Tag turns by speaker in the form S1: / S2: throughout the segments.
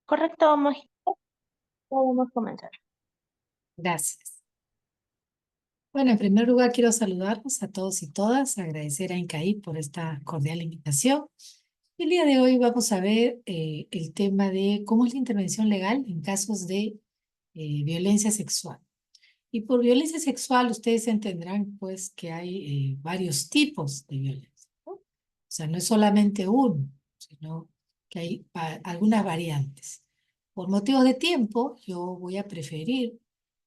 S1: Correcto, podemos comenzar.
S2: Gracias. Bueno, en primer lugar quiero saludarlos a todos y todas, agradecer a Incaí por esta cordial invitación. El día de hoy vamos a ver el tema de cómo es la intervención legal en casos de violencia sexual. Y por violencia sexual ustedes entenderán pues que hay varios tipos de violencia, ¿no? O sea, no es solamente uno, sino que hay algunas variantes. Por motivos de tiempo, yo voy a preferir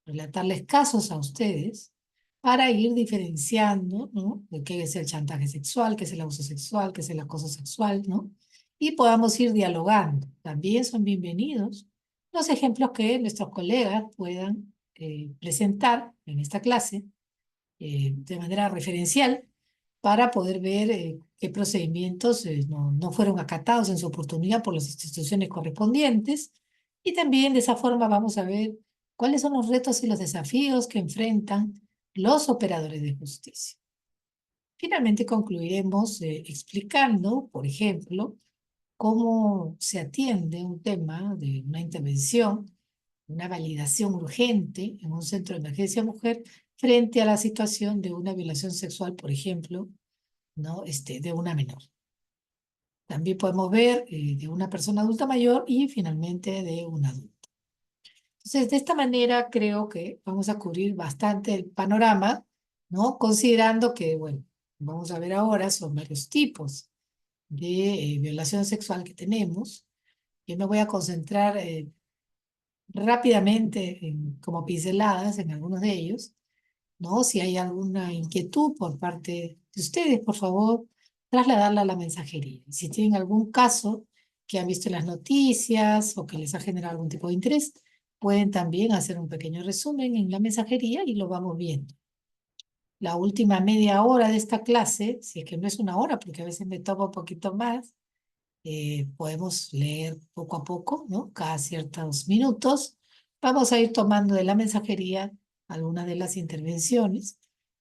S2: relatarles casos a ustedes para ir diferenciando, ¿no? De qué es el chantaje sexual, qué es el abuso sexual, qué es el acoso sexual, ¿no? Y podamos ir dialogando. También son bienvenidos los ejemplos que nuestros colegas puedan presentar en esta clase de manera referencial para poder ver qué procedimientos no fueron acatados en su oportunidad por las instituciones correspondientes. Y también de esa forma vamos a ver cuáles son los retos y los desafíos que enfrentan los operadores de justicia. Finalmente concluiremos explicando, por ejemplo, cómo se atiende un tema de una intervención, una validación urgente en un centro de emergencia mujer frente a la situación de una violación sexual, por ejemplo, ¿no? De una menor. También podemos ver de una persona adulta mayor y finalmente de un adulto. Entonces, de esta manera creo que vamos a cubrir bastante el panorama, ¿no? Considerando que, bueno, vamos a ver ahora son varios tipos de violación sexual que tenemos. Yo me voy a concentrar rápidamente como pinceladas en algunos de ellos, ¿no? Si hay alguna inquietud por parte de ustedes, por favor, trasladarla a la mensajería. Si tienen algún caso que han visto en las noticias o que les ha generado algún tipo de interés, pueden también hacer un pequeño resumen en la mensajería y lo vamos viendo. La última media hora de esta clase, si es que no es una hora, porque a veces me toma un poquito más, podemos leer poco a poco, ¿no? Cada ciertos minutos. Vamos a ir tomando de la mensajería algunas de las intervenciones.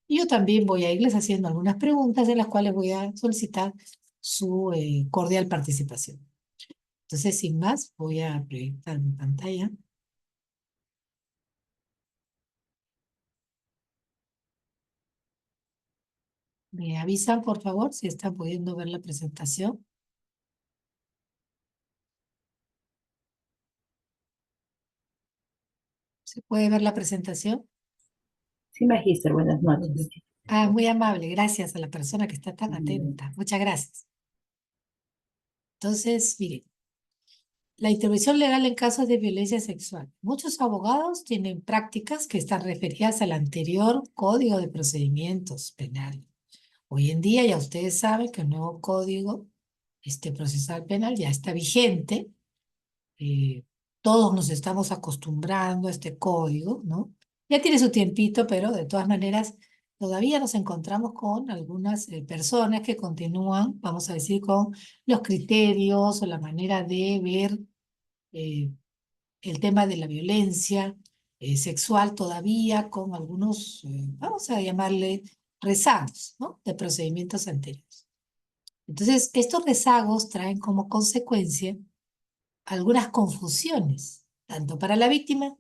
S2: Y yo también voy a irles haciendo algunas preguntas en las cuales voy a solicitar su cordial participación. Entonces, sin más, voy a proyectar mi pantalla. Me avisan, por favor, si están pudiendo ver la presentación. ¿Se puede ver la presentación?
S3: Sí, magíster, buenas noches.
S2: Ah, muy amable. Gracias a la persona que está tan atenta. Muchas gracias. Entonces, miren, la intervención legal en casos de violencia sexual. Muchos abogados tienen prácticas que están referidas al anterior Código de Procedimientos Penales. Hoy en día ya ustedes saben que el nuevo Código procesal penal ya está vigente. eh, Todos nos estamos acostumbrando a este código, ¿no? Ya tiene su tiempito, pero de todas maneras todavía nos encontramos con algunas personas que continúan, vamos a decir, con los criterios o la manera de ver eh, el tema de la violencia sexual todavía con algunos, vamos a llamarle rezagos, ¿no? De procedimientos anteriores. Entonces, estos rezagos traen como consecuencia algunas confusiones, tanto para la víctima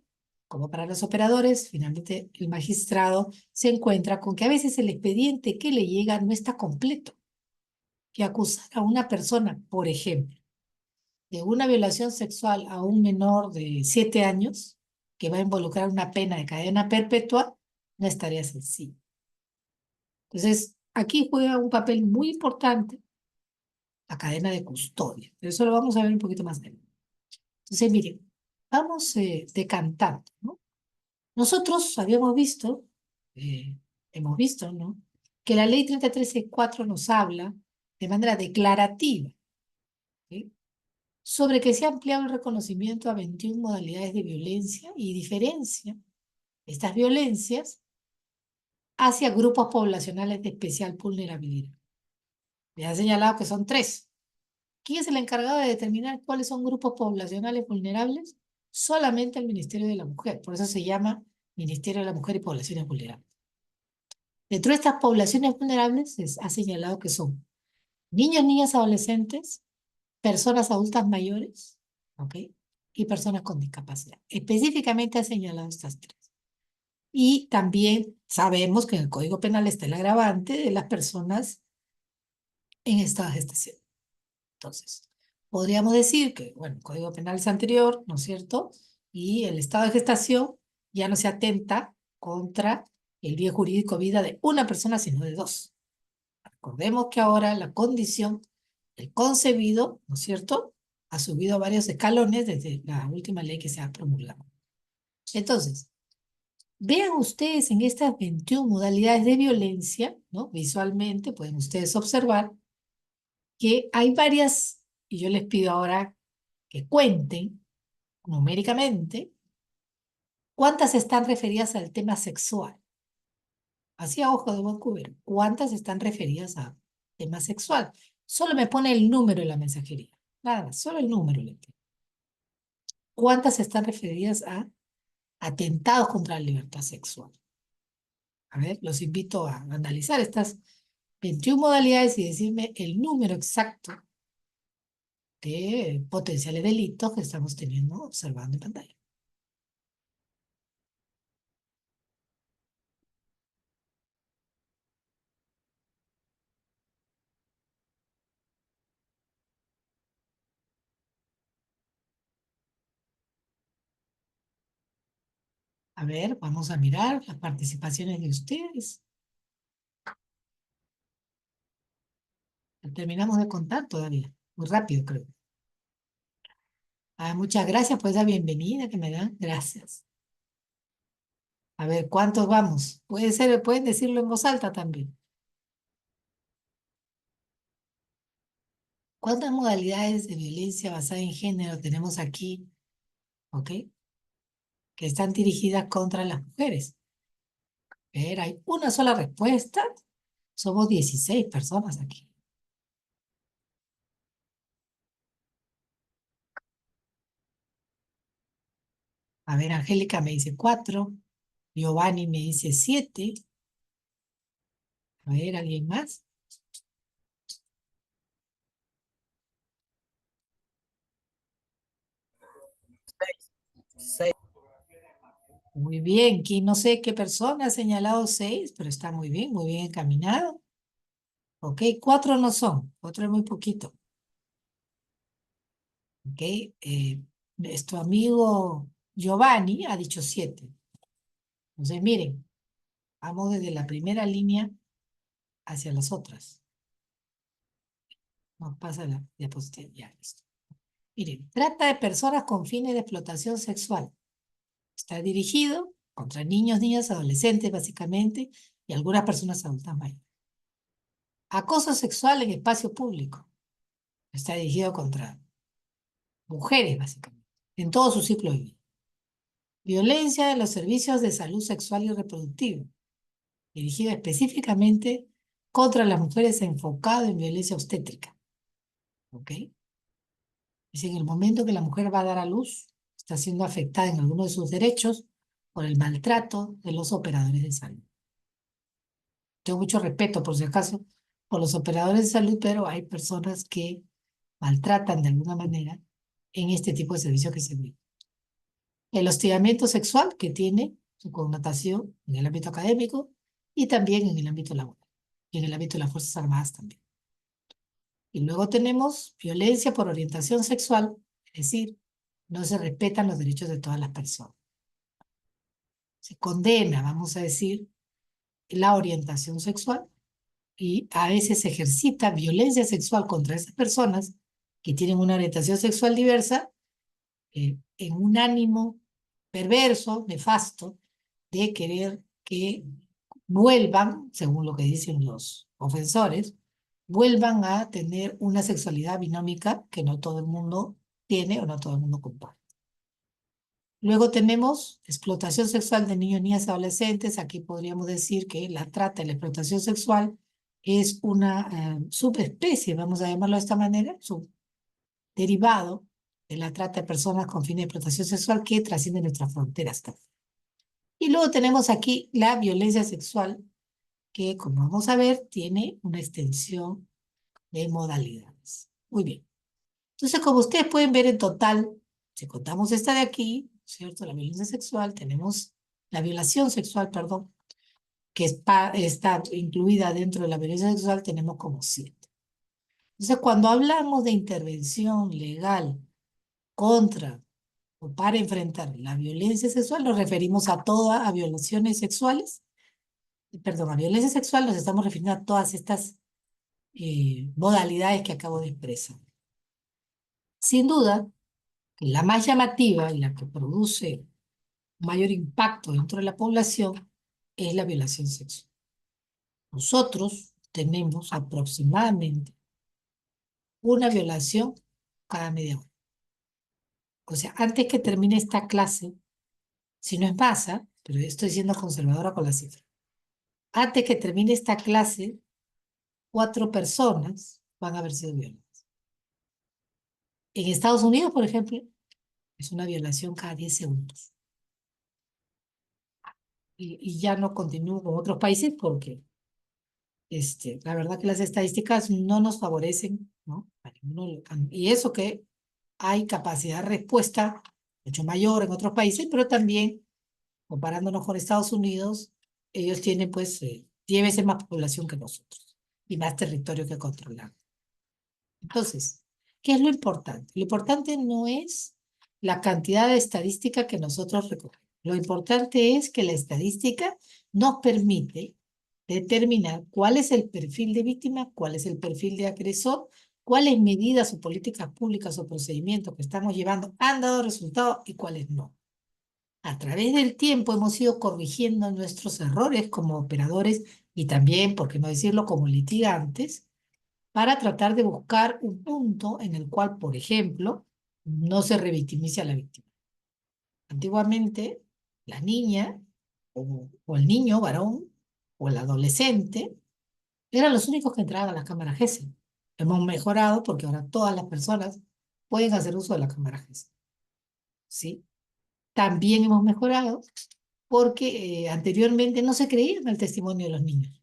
S2: como para los operadores. Finalmente, el magistrado se encuentra con que a veces el expediente que le llega no está completo, que acusar a una persona, por ejemplo, de una violación sexual a un menor de 7 años, que va a involucrar una pena de cadena perpetua, no es tarea sencilla. Entonces, aquí juega un papel muy importante la cadena de custodia, pero eso lo vamos a ver un poquito más adelante. Entonces, miren, vamos decantando, ¿no? Nosotros hemos visto, ¿no? Que la ley 3364 nos habla de manera declarativa, ¿sí? Sobre que se ha ampliado el reconocimiento a 21 modalidades de violencia y diferencia estas violencias hacia grupos poblacionales de especial vulnerabilidad. Me ha señalado que son 3. ¿Quién es el encargado de determinar cuáles son grupos poblacionales vulnerables? Solamente el Ministerio de la Mujer. Por eso se llama Ministerio de la Mujer y Poblaciones Vulnerables. Dentro de estas poblaciones vulnerables se ha señalado que son niños, niñas, adolescentes, personas adultas mayores, ¿ok? y personas con discapacidad. Específicamente ha señalado estas tres. Y también sabemos que en el Código Penal está el agravante de las personas en estado de gestación. Entonces, podríamos decir que, bueno, el Código Penal es anterior, ¿no es cierto? Y el estado de gestación ya no se atenta contra el bien jurídico vida de una persona, sino de dos. Recordemos que ahora la condición del concebido, ¿no es cierto?, ha subido varios escalones desde la última ley que se ha promulgado. Entonces, vean ustedes en estas 21 modalidades de violencia, ¿no? Visualmente pueden ustedes observar que hay varias, y yo les pido ahora que cuenten numéricamente cuántas están referidas al tema sexual. Así a ojo de buen cubero, cuántas están referidas a tema sexual. Solo me pone el número en la mensajería. Nada más, solo el número le pido. ¿Cuántas están referidas a atentados contra la libertad sexual? A ver, los invito a analizar estas 21 modalidades y decirme el número exacto de potenciales delitos que estamos teniendo, observando en pantalla. A ver, vamos a mirar las participaciones de ustedes. Terminamos de contar todavía. Muy rápido, creo. Muchas gracias por esa bienvenida que me dan. Gracias. A ver, ¿cuántos vamos? Puede ser, pueden decirlo en voz alta también. ¿Cuántas modalidades de violencia basada en género tenemos aquí? ¿Ok? Que están dirigidas contra las mujeres. A ver, hay una sola respuesta. Somos 16 personas aquí. A ver, Angélica me dice 4. Giovanni me dice 7. A ver, ¿alguien más?
S3: Seis.
S2: Muy bien, aquí no sé qué persona ha señalado 6, pero está muy bien encaminado. Ok, 4 no son, 4 es muy poquito. Ok, nuestro amigo Giovanni ha dicho 7. Entonces, miren, vamos desde la primera línea hacia las otras. Nos pasa la diapositiva, ya, listo. Miren, trata de personas con fines de explotación sexual. Está dirigido contra niños, niñas, adolescentes, básicamente, y algunas personas adultas mayores. Acoso sexual en espacio público. Está dirigido contra mujeres, básicamente, en todo su ciclo de vida. Violencia en los servicios de salud sexual y reproductiva, dirigido específicamente contra las mujeres, enfocado en violencia obstétrica. ¿Ok? Es en el momento que la mujer va a dar a luz, está siendo afectada en alguno de sus derechos por el maltrato de los operadores de salud. Tengo mucho respeto, por si acaso, por los operadores de salud, pero hay personas que maltratan de alguna manera en este tipo de servicio que se brinda. El hostigamiento sexual, que tiene su connotación en el ámbito académico y también en el ámbito laboral y en el ámbito de las Fuerzas Armadas también. Y luego tenemos violencia por orientación sexual, es decir, no se respetan los derechos de todas las personas. Se condena, vamos a decir, la orientación sexual y a veces se ejercita violencia sexual contra esas personas que tienen una orientación sexual diversa en un ánimo perverso, nefasto, de querer que vuelvan, según lo que dicen los ofensores, vuelvan a tener una sexualidad binómica que no todo el mundo tiene o no todo el mundo comparte. Luego tenemos explotación sexual de niños, niñas y adolescentes. Aquí podríamos decir que la trata y la explotación sexual es una subespecie, vamos a llamarlo de esta manera, derivado de la trata de personas con fines de explotación sexual que trasciende nuestras fronteras también. Y luego tenemos aquí la violencia sexual, que como vamos a ver, tiene una extensión de modalidades. Muy bien. Entonces, como ustedes pueden ver en total, Si contamos esta de aquí, ¿cierto? La violencia sexual, tenemos la violación sexual, perdón, que está incluida dentro de la violencia sexual, tenemos como 7. Entonces, cuando hablamos de intervención legal contra o para enfrentar la violencia sexual, nos referimos a violaciones sexuales, perdón, a violencia sexual nos estamos refiriendo a todas estas modalidades que acabo de expresar. Sin duda, la más llamativa y la que produce mayor impacto dentro de la población es la violación sexual. Nosotros tenemos aproximadamente una violación cada media hora. O sea, antes que termine esta clase, si no es más, pero estoy siendo conservadora con la cifra. Antes que termine esta clase, 4 personas van a haber sido violadas. En Estados Unidos, por ejemplo, es una violación cada 10 segundos. Y ya no continúo con otros países porque la verdad que las estadísticas no nos favorecen, ¿no? Y eso que hay capacidad de respuesta mucho mayor en otros países, pero también, comparándonos con Estados Unidos, ellos tienen pues 10 veces más población que nosotros y más territorio que controlar. Entonces, ¿qué es lo importante? Lo importante no es la cantidad de estadística que nosotros recogemos. Lo importante es que la estadística nos permite determinar cuál es el perfil de víctima, cuál es el perfil de agresor, cuáles medidas o políticas públicas o procedimientos que estamos llevando han dado resultado y cuáles no. A través del tiempo hemos ido corrigiendo nuestros errores como operadores y también, por qué no decirlo, como litigantes, para tratar de buscar un punto en el cual, por ejemplo, no se revictimice a la víctima. Antiguamente, la niña o el niño varón o el adolescente eran los únicos que entraban a la cámara GESEL. Hemos mejorado porque ahora todas las personas pueden hacer uso de la cámara GESEL. ¿Sí? También hemos mejorado porque anteriormente no se creía en el testimonio de los niños.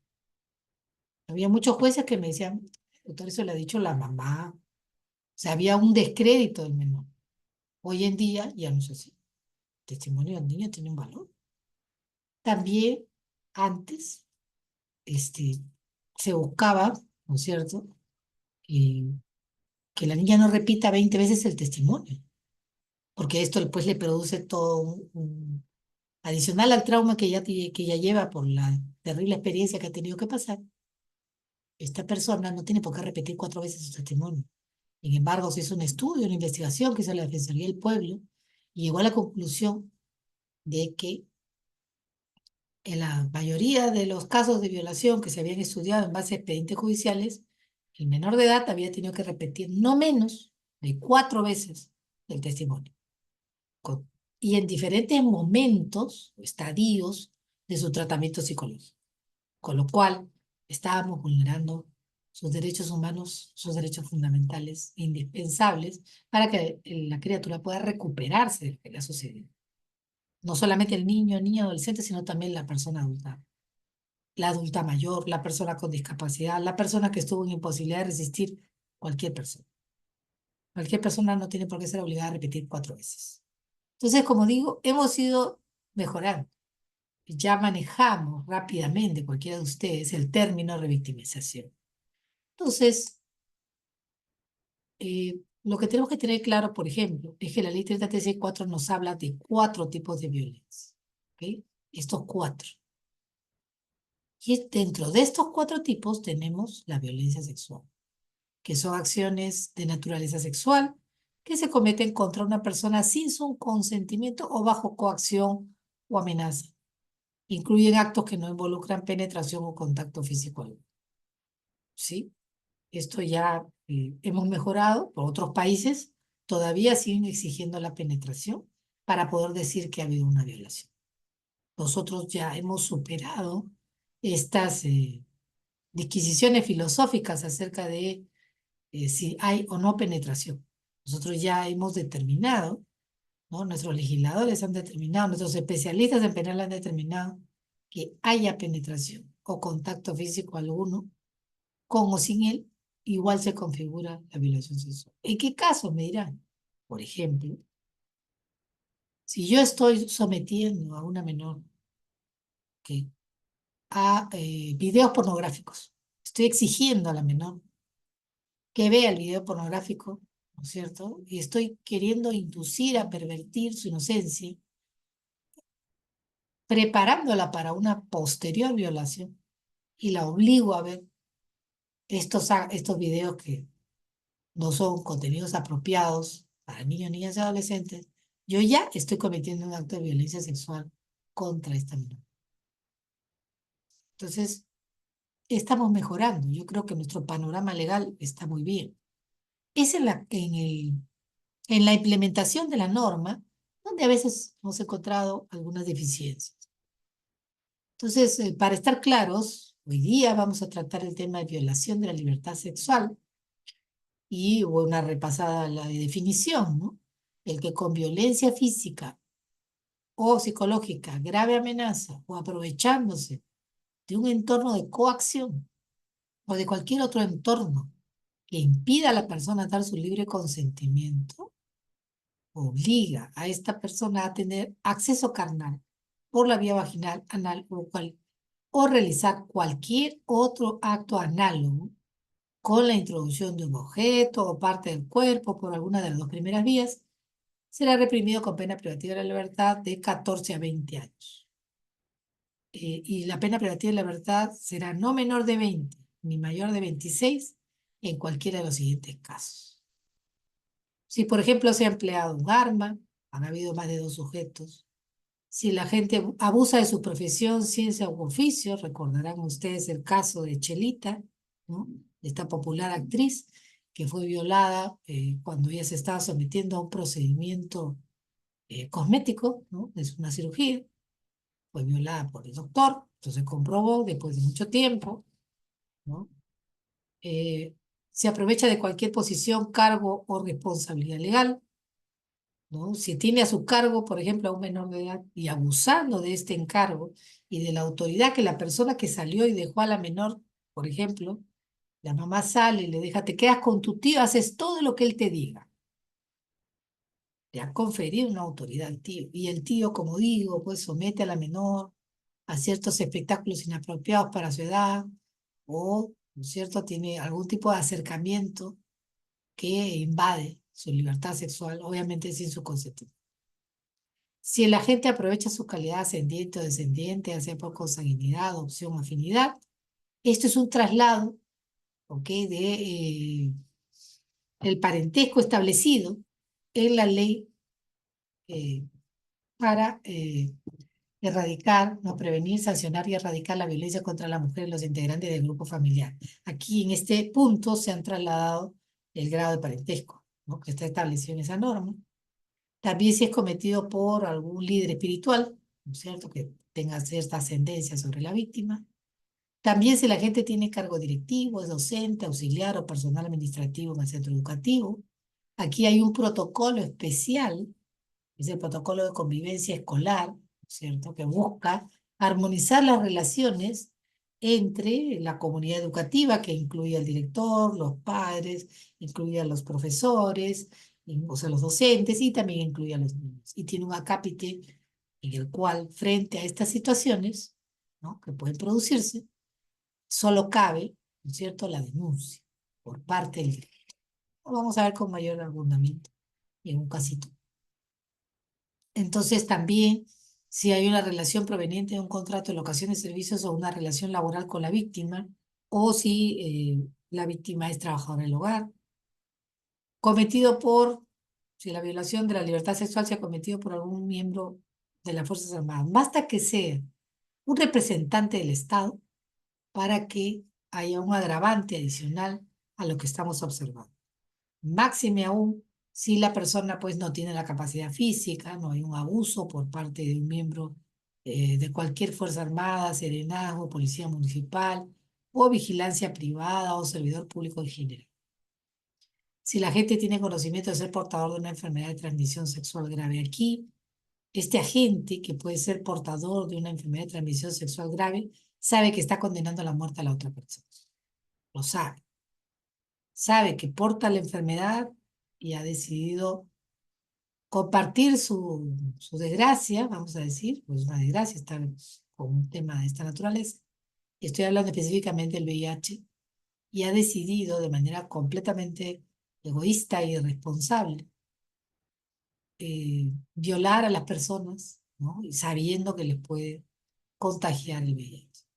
S2: Había muchos jueces que me decían, doctor, eso le ha dicho la mamá. O sea, había un descrédito del menor. Hoy en día ya no es así. El testimonio del niño tiene un valor. También antes se buscaba, ¿no es cierto?, que la niña no repita 20 veces el testimonio, porque esto después le produce todo adicional al trauma que ya lleva por la terrible experiencia que ha tenido que pasar. Esta persona no tiene por qué repetir 4 veces su testimonio. Sin embargo, se hizo un estudio, una investigación que hizo la Defensoría del Pueblo y llegó a la conclusión de que en la mayoría de los casos de violación que se habían estudiado en base a expedientes judiciales, el menor de edad había tenido que repetir no menos de 4 veces el testimonio. Y en diferentes momentos, estadios de su tratamiento psicológico. Con lo cual, estábamos vulnerando sus derechos humanos, sus derechos fundamentales, indispensables, para que la criatura pueda recuperarse de lo que le ha sucedido. No solamente el niño, niña, adolescente, sino también la persona adulta. La adulta mayor, la persona con discapacidad, la persona que estuvo en imposibilidad de resistir, cualquier persona. Cualquier persona no tiene por qué ser obligada a repetir 4 veces. Entonces, como digo, hemos ido mejorando. Ya manejamos rápidamente, cualquiera de ustedes, el término revictimización. Entonces, lo que tenemos que tener claro, por ejemplo, es que la ley 3036-4 nos habla de 4 tipos de violencia. ¿Okay? Estos 4. Y dentro de estos 4 tipos tenemos la violencia sexual, que son acciones de naturaleza sexual que se cometen contra una persona sin su consentimiento o bajo coacción o amenaza. Incluyen actos que no involucran penetración o contacto físico alguno. ¿Sí? Esto ya hemos mejorado. Por otros países todavía siguen exigiendo la penetración para poder decir que ha habido una violación. Nosotros ya hemos superado estas disquisiciones filosóficas acerca de si hay o no penetración. Nosotros ya hemos determinado, ¿no? Nuestros legisladores han determinado, nuestros especialistas en penal han determinado que haya penetración o contacto físico alguno, con o sin él, igual se configura la violación sexual. ¿En qué caso? Me dirán. Por ejemplo, Si yo estoy sometiendo a una menor a videos pornográficos, estoy exigiendo a la menor que vea el video pornográfico, ¿no es cierto? Y estoy queriendo inducir a pervertir su inocencia, preparándola para una posterior violación, y la obligo a ver estos videos que no son contenidos apropiados para niños, niñas y adolescentes, yo ya estoy cometiendo un acto de violencia sexual contra esta menor. Entonces, estamos mejorando. Yo creo que nuestro panorama legal está muy bien. Es en la implementación de la norma donde a veces hemos encontrado algunas deficiencias. Entonces, para estar claros, hoy día vamos a tratar el tema de violación de la libertad sexual y hubo una repasada la definición, ¿no? El que con violencia física o psicológica, grave amenaza o aprovechándose de un entorno de coacción o de cualquier otro entorno que impida a la persona dar su libre consentimiento, obliga a esta persona a tener acceso carnal por la vía vaginal, anal o realizar cualquier otro acto análogo con la introducción de un objeto o parte del cuerpo por alguna de las dos primeras vías, será reprimido con pena privativa de la libertad de 14 a 20 años. Y la pena privativa de la libertad será no menor de 20 ni mayor de 26 en cualquiera de los siguientes casos. Si, por ejemplo, se ha empleado un arma, han habido más de 2 sujetos. Si la gente abusa de su profesión, ciencia u oficio, recordarán ustedes el caso de Chelita, ¿no? Esta popular actriz que fue violada cuando ella se estaba sometiendo a un procedimiento cosmético, ¿no? Es una cirugía, fue violada por el doctor, entonces comprobó después de mucho tiempo, ¿no? Se aprovecha de cualquier posición, cargo o responsabilidad legal, ¿no? Si tiene a su cargo, por ejemplo, a un menor de edad y abusando de este encargo y de la autoridad que la persona que salió y dejó a la menor, por ejemplo, la mamá sale y le deja, te quedas con tu tío, haces todo lo que él te diga. Le ha conferido una autoridad al tío. Y el tío, como digo, pues somete a la menor a ciertos espectáculos inapropiados para su edad o, ¿no es cierto?, tiene algún tipo de acercamiento que invade su libertad sexual, obviamente sin su consentimiento. Si el agente aprovecha su calidad ascendiente o descendiente, ya sea por consanguinidad, adopción o afinidad, esto es un traslado, ¿ok?, de el parentesco establecido en la ley para erradicar, no prevenir, sancionar y erradicar la violencia contra la mujer y los integrantes del grupo familiar. Aquí en este punto se han trasladado el grado de parentesco, ¿no?, que está establecido en esa norma. También si es cometido por algún líder espiritual, ¿no es cierto?, que tenga cierta ascendencia sobre la víctima. También si la gente tiene cargo directivo, es docente, auxiliar o personal administrativo en el centro educativo. Aquí hay un protocolo especial, es el protocolo de convivencia escolar, ¿no es cierto?, que busca armonizar las relaciones entre la comunidad educativa, que incluye al director, los padres, incluye a los profesores, o sea, los docentes, y también incluye a los niños. Y tiene un acápite en el cual, frente a estas situaciones, ¿no?, que pueden producirse, solo cabe, ¿no es cierto?, la denuncia por parte del director. Lo vamos a ver con mayor abundamiento en un casito. Entonces también, si hay una relación proveniente de un contrato de locación de servicios o una relación laboral con la víctima, o si la víctima es trabajadora del hogar, cometido si la violación de la libertad sexual se ha cometido por algún miembro de las Fuerzas Armadas, basta que sea un representante del Estado para que haya un agravante adicional a lo que estamos observando. Máxime aún si la persona pues no tiene la capacidad física, no hay un abuso por parte de un miembro de cualquier Fuerza Armada, serenazgo, policía municipal o vigilancia privada o servidor público en general. Si la gente tiene conocimiento de ser portador de una enfermedad de transmisión sexual grave, aquí este agente que puede ser portador de una enfermedad de transmisión sexual grave sabe que está condenando a la muerte a la otra persona. Lo sabe. Sabe que porta la enfermedad y ha decidido compartir su desgracia, vamos a decir, pues una desgracia estar con un tema de esta naturaleza. Estoy hablando específicamente del VIH, y ha decidido de manera completamente egoísta e irresponsable violar a las personas, ¿no? Y sabiendo que les puede contagiar el VIH.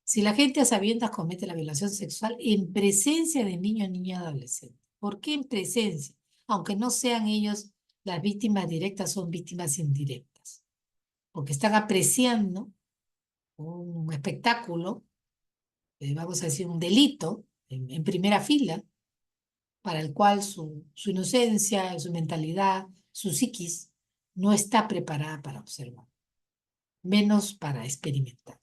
S2: Si la gente a sabiendas comete la violación sexual en presencia de niño, niña, adolescente. ¿Por qué en presencia? Aunque no sean ellos las víctimas directas, son víctimas indirectas. Porque están apreciando un espectáculo, vamos a decir un delito, en primera fila, para el cual su inocencia, su mentalidad, su psiquis no está preparada para observar, menos para experimentar.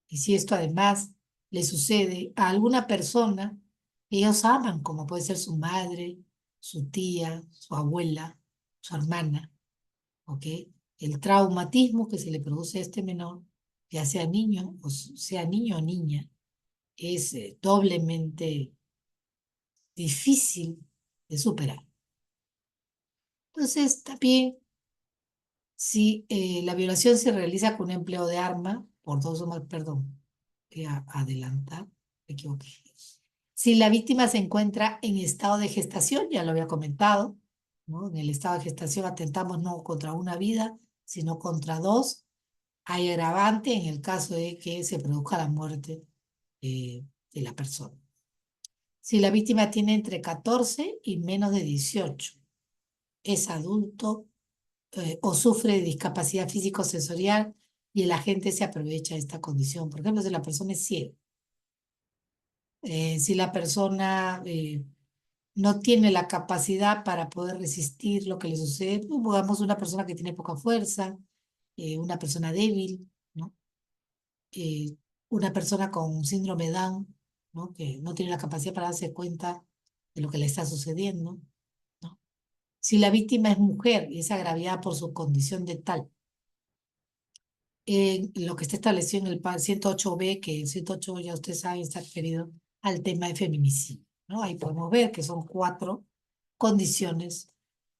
S2: Y si esto además le sucede a alguna persona que ellos aman, como puede ser su madre, su tía, su abuela, su hermana, ¿ok? El traumatismo que se le produce a este menor, ya sea niño o niña, es doblemente difícil de superar. Entonces, también, si la violación se realiza con empleo de arma, por dos o más, perdón, voy a adelantar, me equivoqué. Si la víctima se encuentra en estado de gestación, ya lo había comentado, ¿no? En el estado de gestación atentamos no contra una vida, sino contra dos. Hay agravante en el caso de que se produzca la muerte de la persona. Si la víctima tiene entre 14 y menos de 18, es adulto o sufre de discapacidad físico-sensorial y el agente se aprovecha de esta condición. Por ejemplo, si la persona es ciega, si la persona no tiene la capacidad para poder resistir lo que le sucede, pues, digamos una persona que tiene poca fuerza, una persona débil, ¿no? Una persona con síndrome Down, ¿no? Que no tiene la capacidad para darse cuenta de lo que le está sucediendo, ¿no? Si la víctima es mujer y es agraviada por su condición de tal, lo que está establecido en el 108B, que el 108 ya ustedes saben está referido al tema de feminicidio, ¿no? Ahí podemos ver que son 4 condiciones: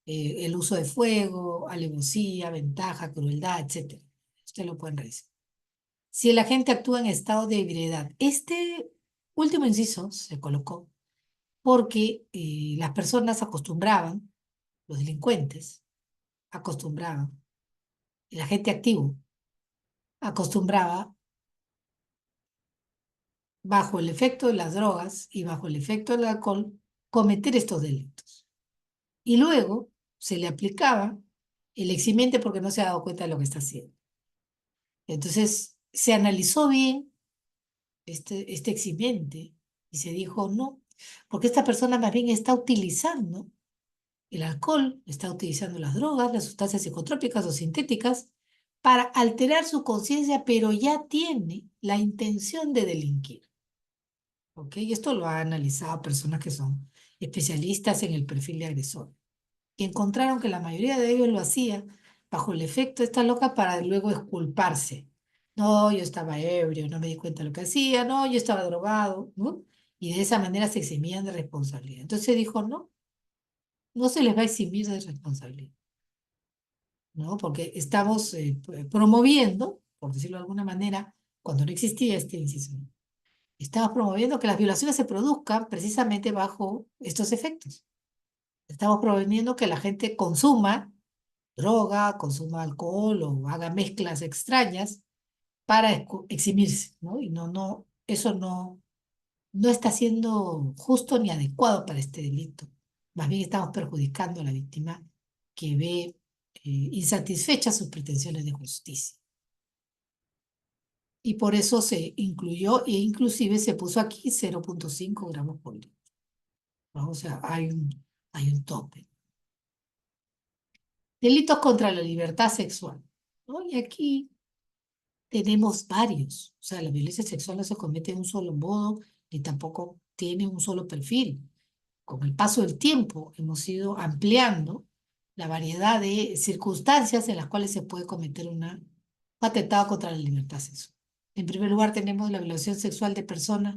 S2: el uso de fuego, alevosía, ventaja, crueldad, etc. Ustedes lo pueden revisar. Si el agente actúa en estado de ebriedad, este último inciso se colocó porque las personas acostumbraban, los delincuentes acostumbraban, el agente activo acostumbraba, bajo el efecto de las drogas y bajo el efecto del alcohol, cometer estos delitos. Y luego se le aplicaba el eximiente porque no se ha dado cuenta de lo que está haciendo. Entonces se analizó bien este eximiente y se dijo no, porque esta persona más bien está utilizando el alcohol, está utilizando las drogas, las sustancias psicotrópicas o sintéticas para alterar su conciencia, pero ya tiene la intención de delinquir. ¿Ok? Y esto lo ha analizado personas que son especialistas en el perfil de agresor, y encontraron que la mayoría de ellos lo hacía bajo el efecto de esta loca para luego exculparse. No, yo estaba ebrio, no me di cuenta de lo que hacía, no, yo estaba drogado, ¿no? Y de esa manera se eximían de responsabilidad. Entonces dijo, no, no se les va a eximir de responsabilidad, ¿no? Porque estamos promoviendo, por decirlo de alguna manera, cuando no existía este inciso, estamos promoviendo que las violaciones se produzcan precisamente bajo estos efectos. Estamos promoviendo que la gente consuma droga, consuma alcohol o haga mezclas extrañas para eximirse, ¿no? Y eso no está siendo justo ni adecuado para este delito. Más bien estamos perjudicando a la víctima que ve insatisfechas sus pretensiones de justicia. Y por eso se incluyó e inclusive se puso aquí 0.5 gramos por litro, ¿no? O sea, hay un tope. Delitos contra la libertad sexual, ¿no? Y aquí tenemos varios. O sea, la violencia sexual no se comete de un solo modo, ni tampoco tiene un solo perfil. Con el paso del tiempo hemos ido ampliando la variedad de circunstancias en las cuales se puede cometer un atentado contra la libertad sexual. En primer lugar, tenemos la violación sexual de personas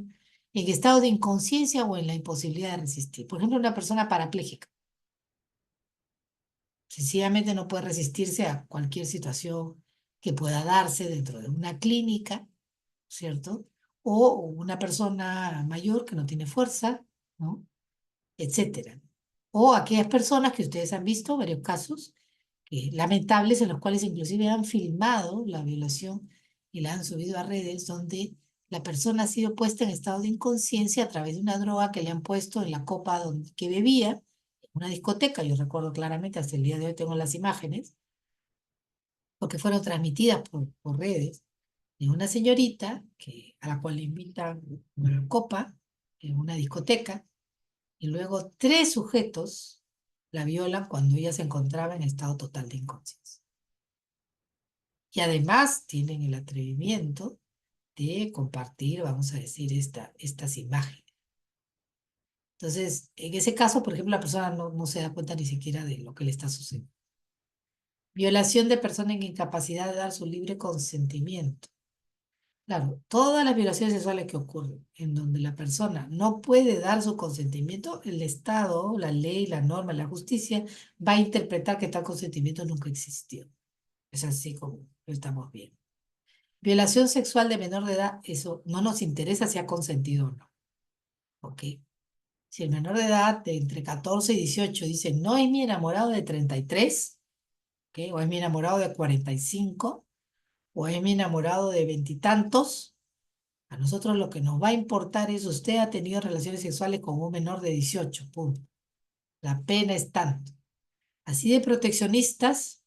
S2: en estado de inconsciencia o en la imposibilidad de resistir. Por ejemplo, una persona parapléjica. Sencillamente no puede resistirse a cualquier situación que pueda darse dentro de una clínica, ¿cierto? O una persona mayor que no tiene fuerza, ¿no? Etcétera. O aquellas personas que ustedes han visto, varios casos, lamentables, en los cuales inclusive han filmado la violación y la han subido a redes, donde la persona ha sido puesta en estado de inconsciencia a través de una droga que le han puesto en la copa que bebía, en una discoteca. Yo recuerdo claramente, hasta el día de hoy tengo las imágenes, porque fueron transmitidas por redes, de una señorita a la cual le invitan una copa en una discoteca, y luego 3 sujetos la violan cuando ella se encontraba en estado total de inconsciencia. Y además tienen el atrevimiento de compartir, vamos a decir, estas imágenes. Entonces, en ese caso, por ejemplo, la persona no se da cuenta ni siquiera de lo que le está sucediendo. Violación de persona en incapacidad de dar su libre consentimiento. Claro, todas las violaciones sexuales que ocurren en donde la persona no puede dar su consentimiento, el Estado, la ley, la norma, la justicia va a interpretar que tal consentimiento nunca existió. Es así como lo estamos viendo. Violación sexual de menor de edad, eso no nos interesa si ha consentido o no. ¿Ok? Si el menor de edad de entre 14 y 18 dice, no es mi enamorado de 33, ¿ok? O es mi enamorado de 45, o es mi enamorado de veintitantos, a nosotros lo que nos va a importar es usted ha tenido relaciones sexuales con un menor de 18, punto. La pena es tanto. Así de proteccionistas,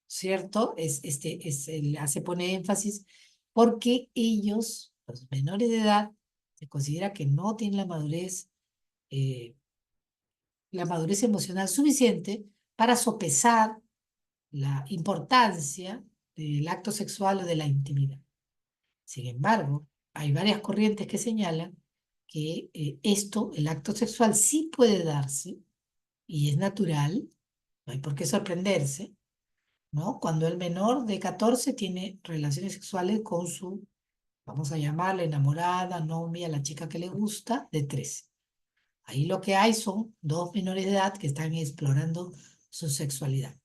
S2: ¿cierto? Se pone énfasis porque ellos, los menores de edad, se considera que no tienen la madurez emocional suficiente para sopesar la importancia del acto sexual o de la intimidad. Sin embargo, hay varias corrientes que señalan que el acto sexual sí puede darse y es natural, no hay por qué sorprenderse, ¿no? Cuando el menor de 14 tiene relaciones sexuales con su, vamos a llamarla enamorada, novia, la chica que le gusta, de 13. Ahí lo que hay son 2 menores de edad que están explorando su sexualidad.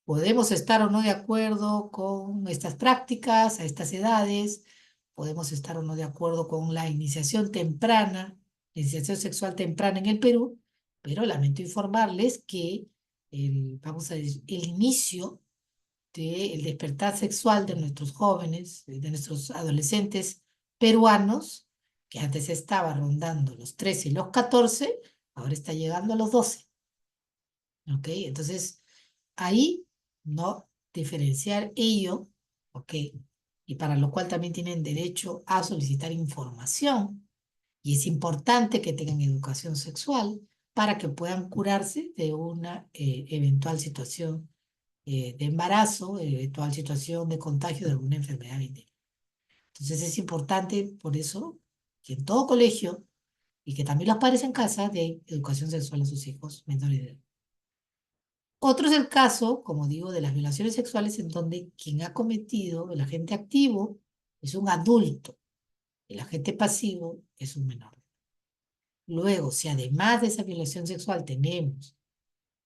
S2: Podemos estar o no de acuerdo con estas prácticas a estas edades, podemos estar o no de acuerdo con la iniciación temprana, la iniciación sexual temprana en el Perú, pero lamento informarles que vamos a decir, el inicio del despertar sexual de nuestros jóvenes, de nuestros adolescentes peruanos, que antes estaba rondando los 13 y los 14, ahora está llegando a los 12. ¿Ok? Entonces, ahí no diferenciar ello, ¿ok? Y para lo cual también tienen derecho a solicitar información. Y es importante que tengan educación sexual para que puedan curarse de una eventual situación de embarazo, eventual situación de contagio de alguna enfermedad venérea. Entonces es importante, por eso, que en todo colegio, y que también los padres en casa, den educación sexual a sus hijos menores de edad. Otro es el caso, como digo, de las violaciones sexuales en donde quien ha cometido, el agente activo, es un adulto, el agente pasivo es un menor. Luego, si además de esa violación sexual tenemos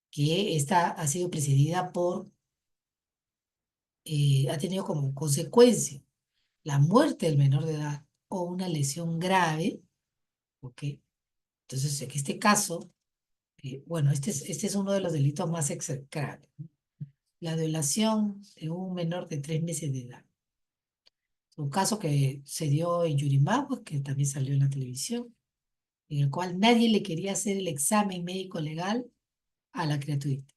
S2: que esta ha sido precedida ha tenido como consecuencia la muerte del menor de edad o una lesión grave, ¿ok? Entonces, en este caso, bueno, este es uno de los delitos más execrables, ¿no? La violación de un menor de 3 meses de edad. Un caso que se dio en Yurimaguas, que también salió en la televisión, en el cual nadie le quería hacer el examen médico legal a la criaturita.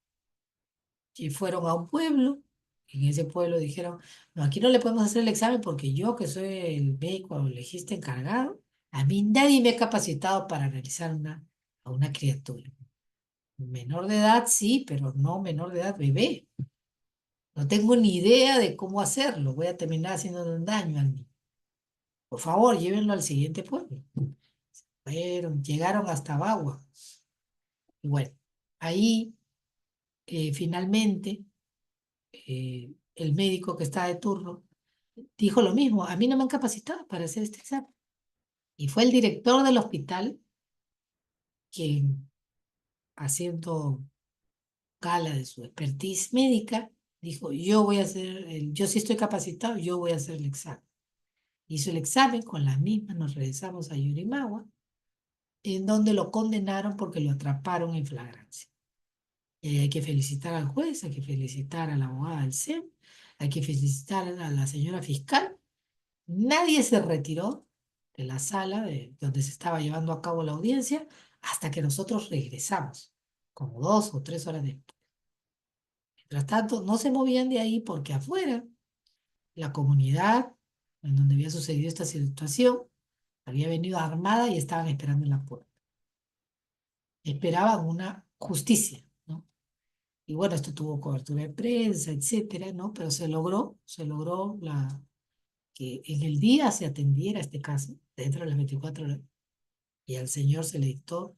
S2: Y fueron a un pueblo, y en ese pueblo dijeron, no, aquí no le podemos hacer el examen porque yo, que soy el médico legista encargado, a mí nadie me ha capacitado para realizar a una criatura. Menor de edad, sí, pero no menor de edad, bebé. No tengo ni idea de cómo hacerlo. Voy a terminar haciendo un daño al niño. Por favor, llévenlo al siguiente pueblo. Llegaron hasta Bagua. Y bueno, ahí finalmente el médico que estaba de turno dijo lo mismo. A mí no me han capacitado para hacer este examen. Y fue el director del hospital quien, haciendo escala de su expertise médica, dijo, yo sí estoy capacitado, yo voy a hacer el examen. Hizo el examen, con las mismas nos regresamos a Yurimaguas, en donde lo condenaron porque lo atraparon en flagrancia. Hay que felicitar al juez, hay que felicitar a la abogada del SEM, hay que felicitar a la señora fiscal. Nadie se retiró de la sala donde se estaba llevando a cabo la audiencia hasta que nosotros regresamos, como 2 o 3 horas después. Mientras tanto, no se movían de ahí porque afuera, la comunidad en donde había sucedido esta situación había venido armada y estaban esperando en la puerta. Esperaban una justicia, ¿no? Y bueno, esto tuvo cobertura de prensa, etcétera, ¿no? Pero se logró que en el día se atendiera este caso, dentro de las 24 horas, y al señor se le dictó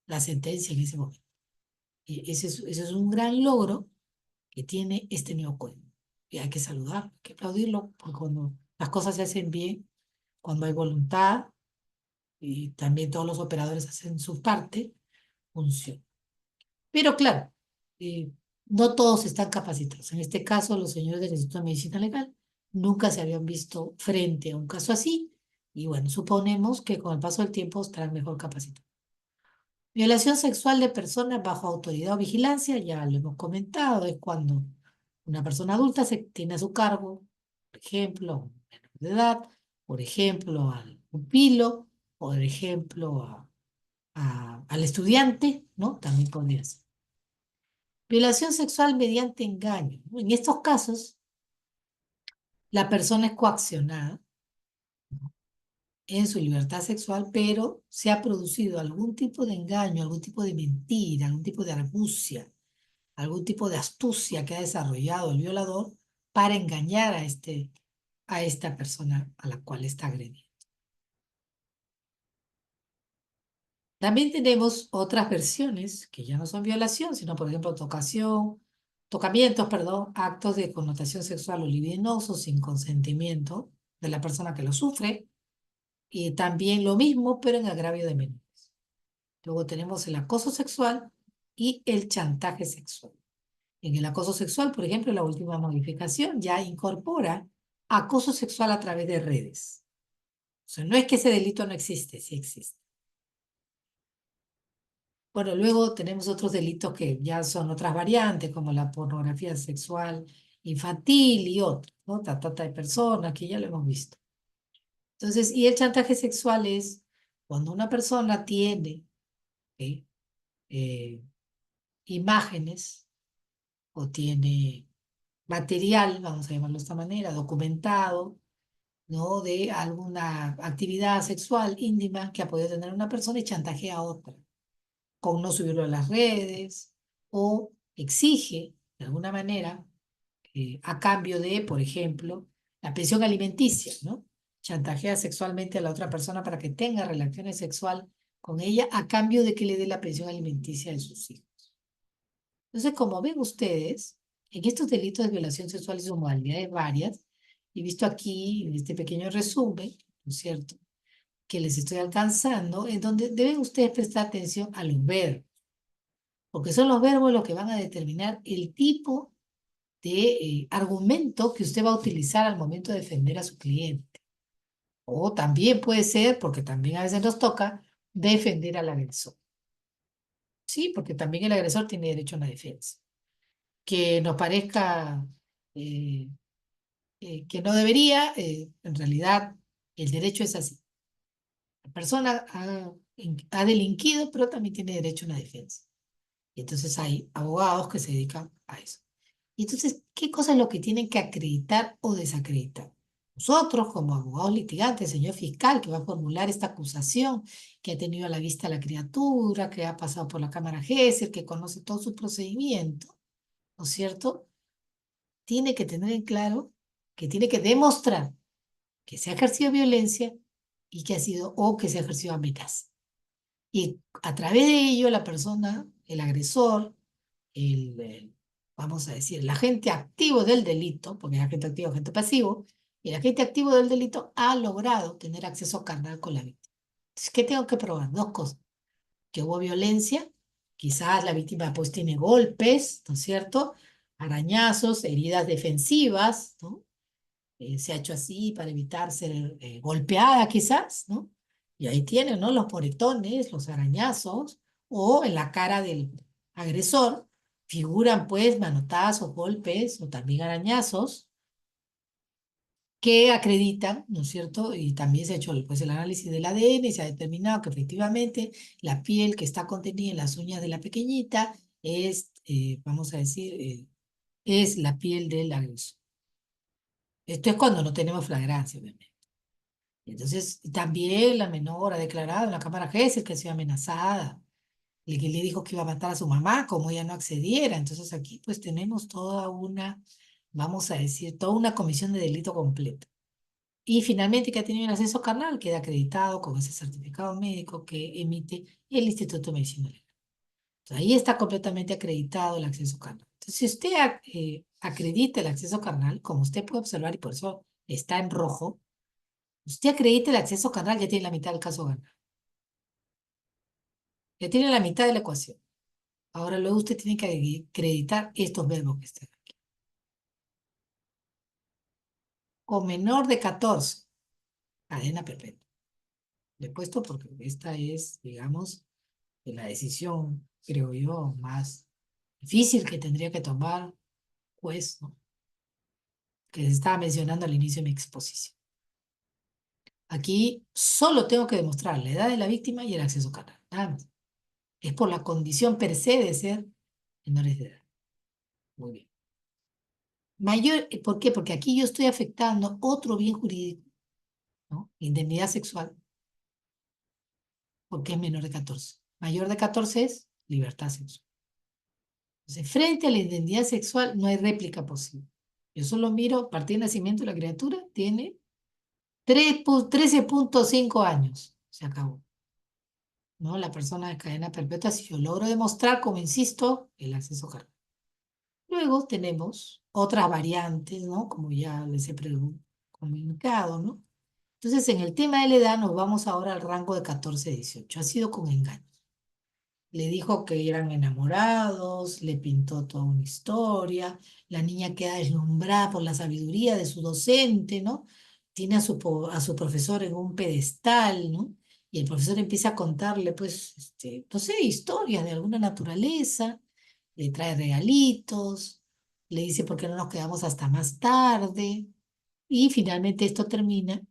S2: la sentencia en ese momento. Y ese es un gran logro que tiene este nuevo código. Y hay que saludar, hay que aplaudirlo, porque cuando las cosas se hacen bien, cuando hay voluntad, y también todos los operadores hacen su parte, funciona. Pero claro, eh, no todos están capacitados. En este caso, los señores del Instituto de Medicina Legal nunca se habían visto frente a un caso así, y bueno, suponemos que con el paso del tiempo estarán mejor capacitados. Violación sexual de personas bajo autoridad o vigilancia, ya lo hemos comentado, es cuando una persona adulta se tiene a su cargo, por ejemplo, a un menor de edad, por ejemplo, al pupilo, por ejemplo, al estudiante, ¿no? También podría ser. Violación sexual mediante engaño, ¿no? En estos casos, la persona es coaccionada, ¿no?, en su libertad sexual, pero se ha producido algún tipo de engaño, algún tipo de mentira, algún tipo de argucia, algún tipo de astucia que ha desarrollado el violador para engañar a esta persona a la cual está agrediendo. También tenemos otras versiones que ya no son violación, sino por ejemplo tocamientos, perdón, actos de connotación sexual o libidinosos sin consentimiento de la persona que lo sufre, y también lo mismo, pero en agravio de menores. Luego tenemos el acoso sexual y el chantaje sexual. En el acoso sexual, por ejemplo, la última modificación ya incorpora acoso sexual a través de redes. O sea, no es que ese delito no existe, sí existe. Bueno, luego tenemos otros delitos que ya son otras variantes, como la pornografía sexual infantil y otros, ¿no? La trata de personas, que ya lo hemos visto. Entonces, y el chantaje sexual es cuando una persona tiene eh, imágenes o tiene material, vamos a llamarlo de esta manera, documentado, ¿no?, de alguna actividad sexual íntima que ha podido tener una persona y chantajea a otra, con no subirlo a las redes, o exige, de alguna manera, a cambio de, por ejemplo, la pensión alimenticia, ¿no? Chantajea sexualmente a la otra persona para que tenga relaciones sexuales con ella a cambio de que le dé la pensión alimenticia de sus hijos. Entonces, como ven ustedes, en estos delitos de violación sexual y sus modalidades varias, he visto aquí, en este pequeño resumen, ¿no es cierto?, que les estoy alcanzando, en donde deben ustedes prestar atención a los verbos, porque son los verbos los que van a determinar el tipo de argumento que usted va a utilizar al momento de defender a su cliente. O también puede ser, porque también a veces nos toca, defender al agresor. Sí, porque también el agresor tiene derecho a una defensa. Que nos parezca que no debería, en realidad el derecho es así. La persona ha delinquido, pero también tiene derecho a una defensa. Y entonces hay abogados que se dedican a eso. Y entonces, ¿qué cosa es lo que tienen que acreditar o desacreditar? Nosotros, como abogados litigantes, señor fiscal, que va a formular esta acusación, que ha tenido a la vista a la criatura, que ha pasado por la Cámara Gesell, que conoce todo su procedimiento, ¿no es cierto?, tiene que tener en claro que tiene que demostrar que se ha ejercido violencia y que que se ha ejercido amenaza. Y a través de ello, la persona, el agresor, vamos a decir, el agente activo del delito, porque hay agente activo, agente pasivo, y el agente activo del delito ha logrado tener acceso carnal con la víctima. Entonces, ¿qué tengo que probar? Dos cosas: que hubo violencia Quizás la víctima pues tiene golpes, ¿no es cierto? Arañazos, heridas defensivas, ¿no? Se ha hecho así para evitar ser golpeada quizás, ¿no? Y ahí tienen, ¿no? Los moretones, los arañazos, o en la cara del agresor figuran pues manotazos, golpes o también arañazos que acreditan, ¿no es cierto? Y también se ha hecho pues, el análisis del ADN y se ha determinado que efectivamente la piel que está contenida en las uñas de la pequeñita es, vamos a decir, es la piel del agresor. Esto es cuando no tenemos flagrancia, obviamente. Entonces, también la menor ha declarado en la cámara Gesell que ha sido amenazada, y que le dijo que iba a matar a su mamá como ella no accediera. Entonces aquí pues tenemos toda una, vamos a decir, toda una comisión de delito completa. Y finalmente que ha tenido un acceso carnal, queda acreditado con ese certificado médico que emite el Instituto de Medicina Legal. Entonces, ahí está completamente acreditado el acceso carnal. Entonces, si usted acredita el acceso carnal, como usted puede observar, y por eso está en rojo, usted acredita el acceso carnal, ya tiene la mitad del caso ganado. Ya tiene la mitad de la ecuación. Ahora luego usted tiene que acreditar estos verbos que están aquí. Con menor de 14, cadena perpetua. Le he puesto porque esta es, digamos, la decisión, creo yo, más difícil que tendría que tomar, pues, ¿no? Que se estaba mencionando al inicio de mi exposición. Aquí solo tengo que demostrar la edad de la víctima y el acceso carnal, nada más. Es por la condición per se de ser menores de edad. Muy bien. ¿Por qué? Porque aquí yo estoy afectando otro bien jurídico, ¿no? Indemnidad sexual, porque es menor de 14. Mayor de 14 es libertad sexual. Entonces, frente a la indemnidad sexual no hay réplica posible. Yo solo miro, a partir de nacimiento de la criatura, tiene 13.5 años. Se acabó. ¿No? La persona de cadena perpetua, si yo logro demostrar, como insisto, el acceso carnal. Luego tenemos otras variantes, ¿no? Como ya les he comunicado, ¿no? Entonces, en el tema de la edad, nos vamos ahora al rango de 14 a 18. Ha sido con engaño. Le dijo que eran enamorados, le pintó toda una historia, la niña queda deslumbrada por la sabiduría de su docente, ¿no? Tiene a su profesor en un pedestal, ¿no? Y el profesor empieza a contarle, pues, no sé, historias de alguna naturaleza, le trae regalitos, le dice por qué no nos quedamos hasta más tarde, y finalmente esto termina,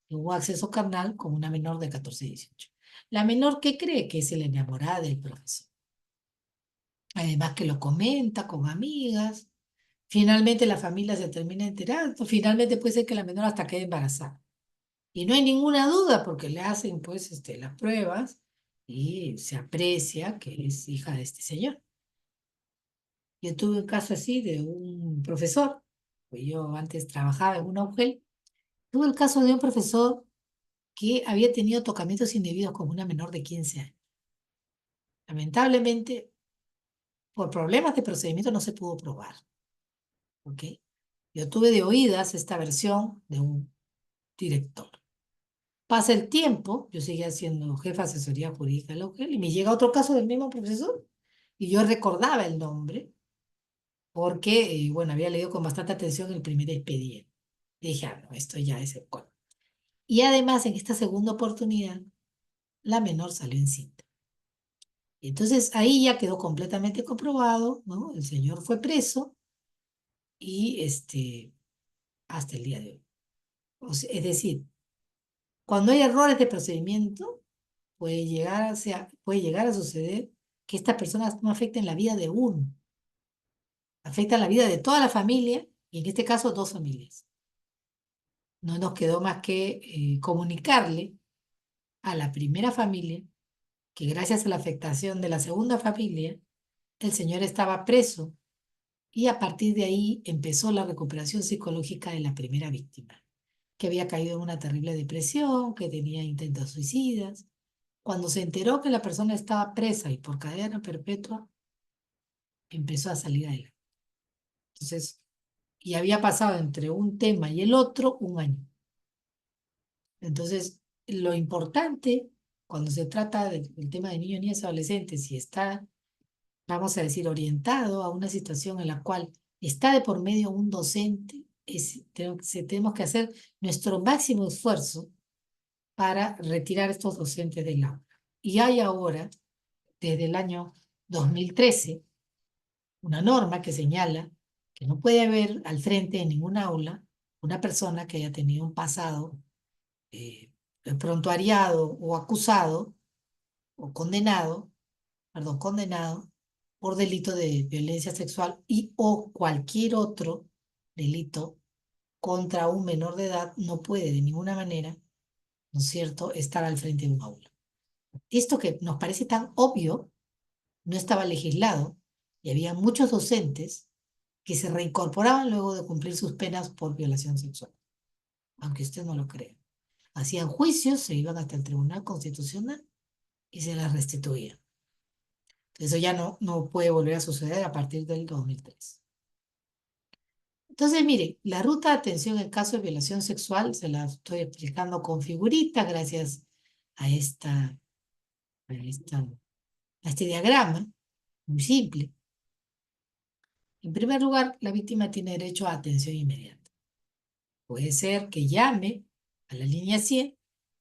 S2: hubo acceso carnal con una menor de 14 y 18. La menor que cree que es la enamorada del profesor. Además que lo comenta con amigas. Finalmente la familia se termina enterando. Finalmente puede ser que la menor hasta quede embarazada. Y no hay ninguna duda porque le hacen pues las pruebas y se aprecia que es hija de este señor. Yo tuve un caso así de un profesor, pues yo antes trabajaba en una UGEL. Tuve el caso de un profesor que había tenido tocamientos indebidos con una menor de 15 años. Lamentablemente, por problemas de procedimiento no se pudo probar. ¿Ok? Yo tuve de oídas esta versión de un director. Pasa el tiempo, yo seguía siendo jefa de asesoría jurídica local y me llega otro caso del mismo profesor y yo recordaba el nombre porque, bueno, había leído con bastante atención el primer expediente. Y dije, ah, no, esto ya es el colmo. Y además, en esta segunda oportunidad, la menor salió encinta. Entonces ahí ya quedó completamente comprobado, ¿no? El señor fue preso y hasta el día de hoy. O sea, es decir, cuando hay errores de procedimiento, puede llegar a suceder que estas personas no afecten la vida de uno, afectan la vida de toda la familia y en este caso 2 familias. No nos quedó más que comunicarle a la primera familia que gracias a la afectación de la segunda familia, el señor estaba preso y a partir de ahí empezó la recuperación psicológica de la primera víctima, que había caído en una terrible depresión, que tenía intentos suicidas. Cuando se enteró que la persona estaba presa y por cadena perpetua, empezó a salir adelante. Entonces, y había pasado entre un tema y el otro 1 año. Entonces, lo importante cuando se trata del tema de niños, niñas y adolescentes, si está vamos a decir, orientado a una situación en la cual está de por medio un docente, tenemos que hacer nuestro máximo esfuerzo para retirar estos docentes del aula. Y hay ahora, desde el año 2013, una norma que señala que no puede haber al frente en ningún aula una persona que haya tenido un pasado prontuariado o acusado o condenado, perdón, condenado por delito de violencia sexual y o cualquier otro delito contra un menor de edad, no puede de ninguna manera, ¿no es cierto?, estar al frente de un aula. Esto que nos parece tan obvio no estaba legislado y había muchos docentes que se reincorporaban luego de cumplir sus penas por violación sexual, aunque usted no lo crea. Hacían juicios, se iban hasta el Tribunal Constitucional y se las restituían. Eso ya no puede volver a suceder a partir del 2003. Entonces, mire, la ruta de atención en caso de violación sexual se la estoy explicando con figuritas gracias a, a este diagrama, muy simple. En primer lugar, la víctima tiene derecho a atención inmediata. Puede ser que llame a la línea 100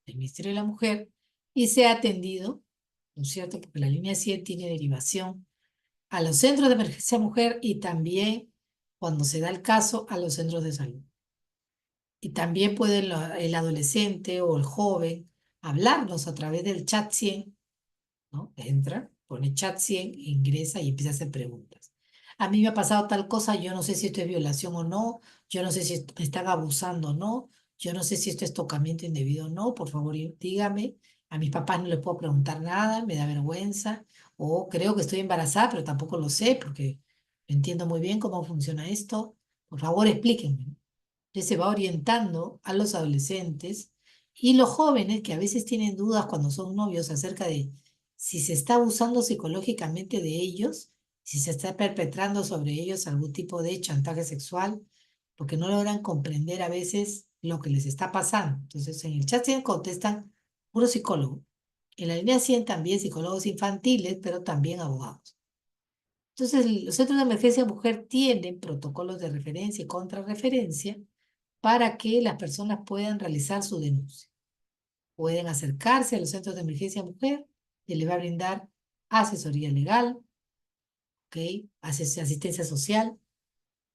S2: del Ministerio de la Mujer y sea atendido, ¿no es cierto? Porque la línea 100 tiene derivación a los centros de emergencia mujer y también, cuando se da el caso, a los centros de salud. Y también puede el adolescente o el joven hablarnos a través del chat 100, ¿no? Entra, pone chat 100, ingresa y empieza a hacer preguntas. A mí me ha pasado tal cosa, yo no sé si esto es violación o no, yo no sé si me están abusando o no, yo no sé si esto es tocamiento indebido o no, por favor dígame. A mis papás no les puedo preguntar nada, me da vergüenza, o creo que estoy embarazada, pero tampoco lo sé porque no entiendo muy bien cómo funciona esto. Por favor, explíquenme. Entonces se va orientando a los adolescentes y los jóvenes que a veces tienen dudas cuando son novios acerca de si se está abusando psicológicamente de ellos, si se está perpetrando sobre ellos algún tipo de chantaje sexual, porque no logran comprender a veces lo que les está pasando. Entonces en el chat 100 contestan puro psicólogo. En la línea 100 también psicólogos infantiles, pero también abogados. Entonces los centros de emergencia mujer tienen protocolos de referencia y contrarreferencia para que las personas puedan realizar su denuncia. Pueden acercarse a los centros de emergencia mujer, se les va a brindar asesoría legal, ¿okay? Asistencia social,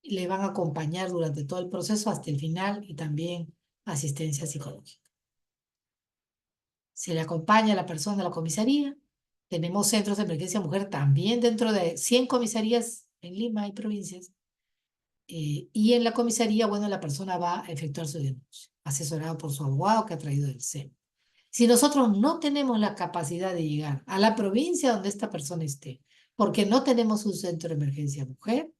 S2: y le van a acompañar durante todo el proceso hasta el final y también asistencia psicológica. Se le acompaña a la persona a la comisaría. Tenemos centros de emergencia mujer también dentro de 100 comisarías en Lima y provincias. Y en la comisaría, bueno, la persona va a efectuar su denuncia, asesorado por su abogado que ha traído del SEM. Si nosotros no tenemos la capacidad de llegar a la provincia donde esta persona esté, porque no tenemos un centro de emergencia mujer,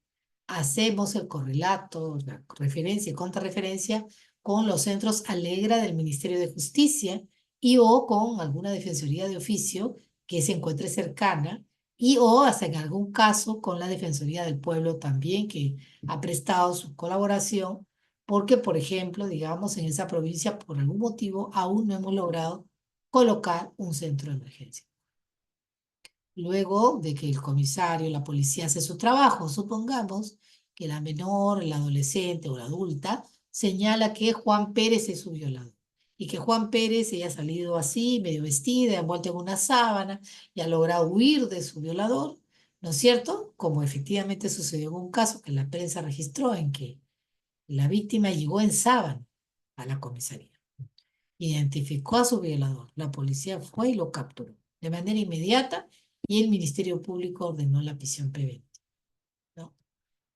S2: hacemos el correlato, la referencia y contrarreferencia con los centros Alegra del Ministerio de Justicia y o con alguna defensoría de oficio que se encuentre cercana y o hasta en algún caso con la Defensoría del Pueblo también que ha prestado su colaboración porque, por ejemplo, digamos, en esa provincia por algún motivo aún no hemos logrado colocar un centro de emergencia. Luego de que el comisario, la policía hace su trabajo, supongamos que la menor, el adolescente o la adulta señala que Juan Pérez es su violador y que Juan Pérez ella ha salido así, medio vestida, envuelta en una sábana y ha logrado huir de su violador, ¿no es cierto? Como efectivamente sucedió en un caso que la prensa registró en que la víctima llegó en sábana a la comisaría, identificó a su violador, la policía fue y lo capturó de manera inmediata y el Ministerio Público ordenó la prisión preventiva, ¿no?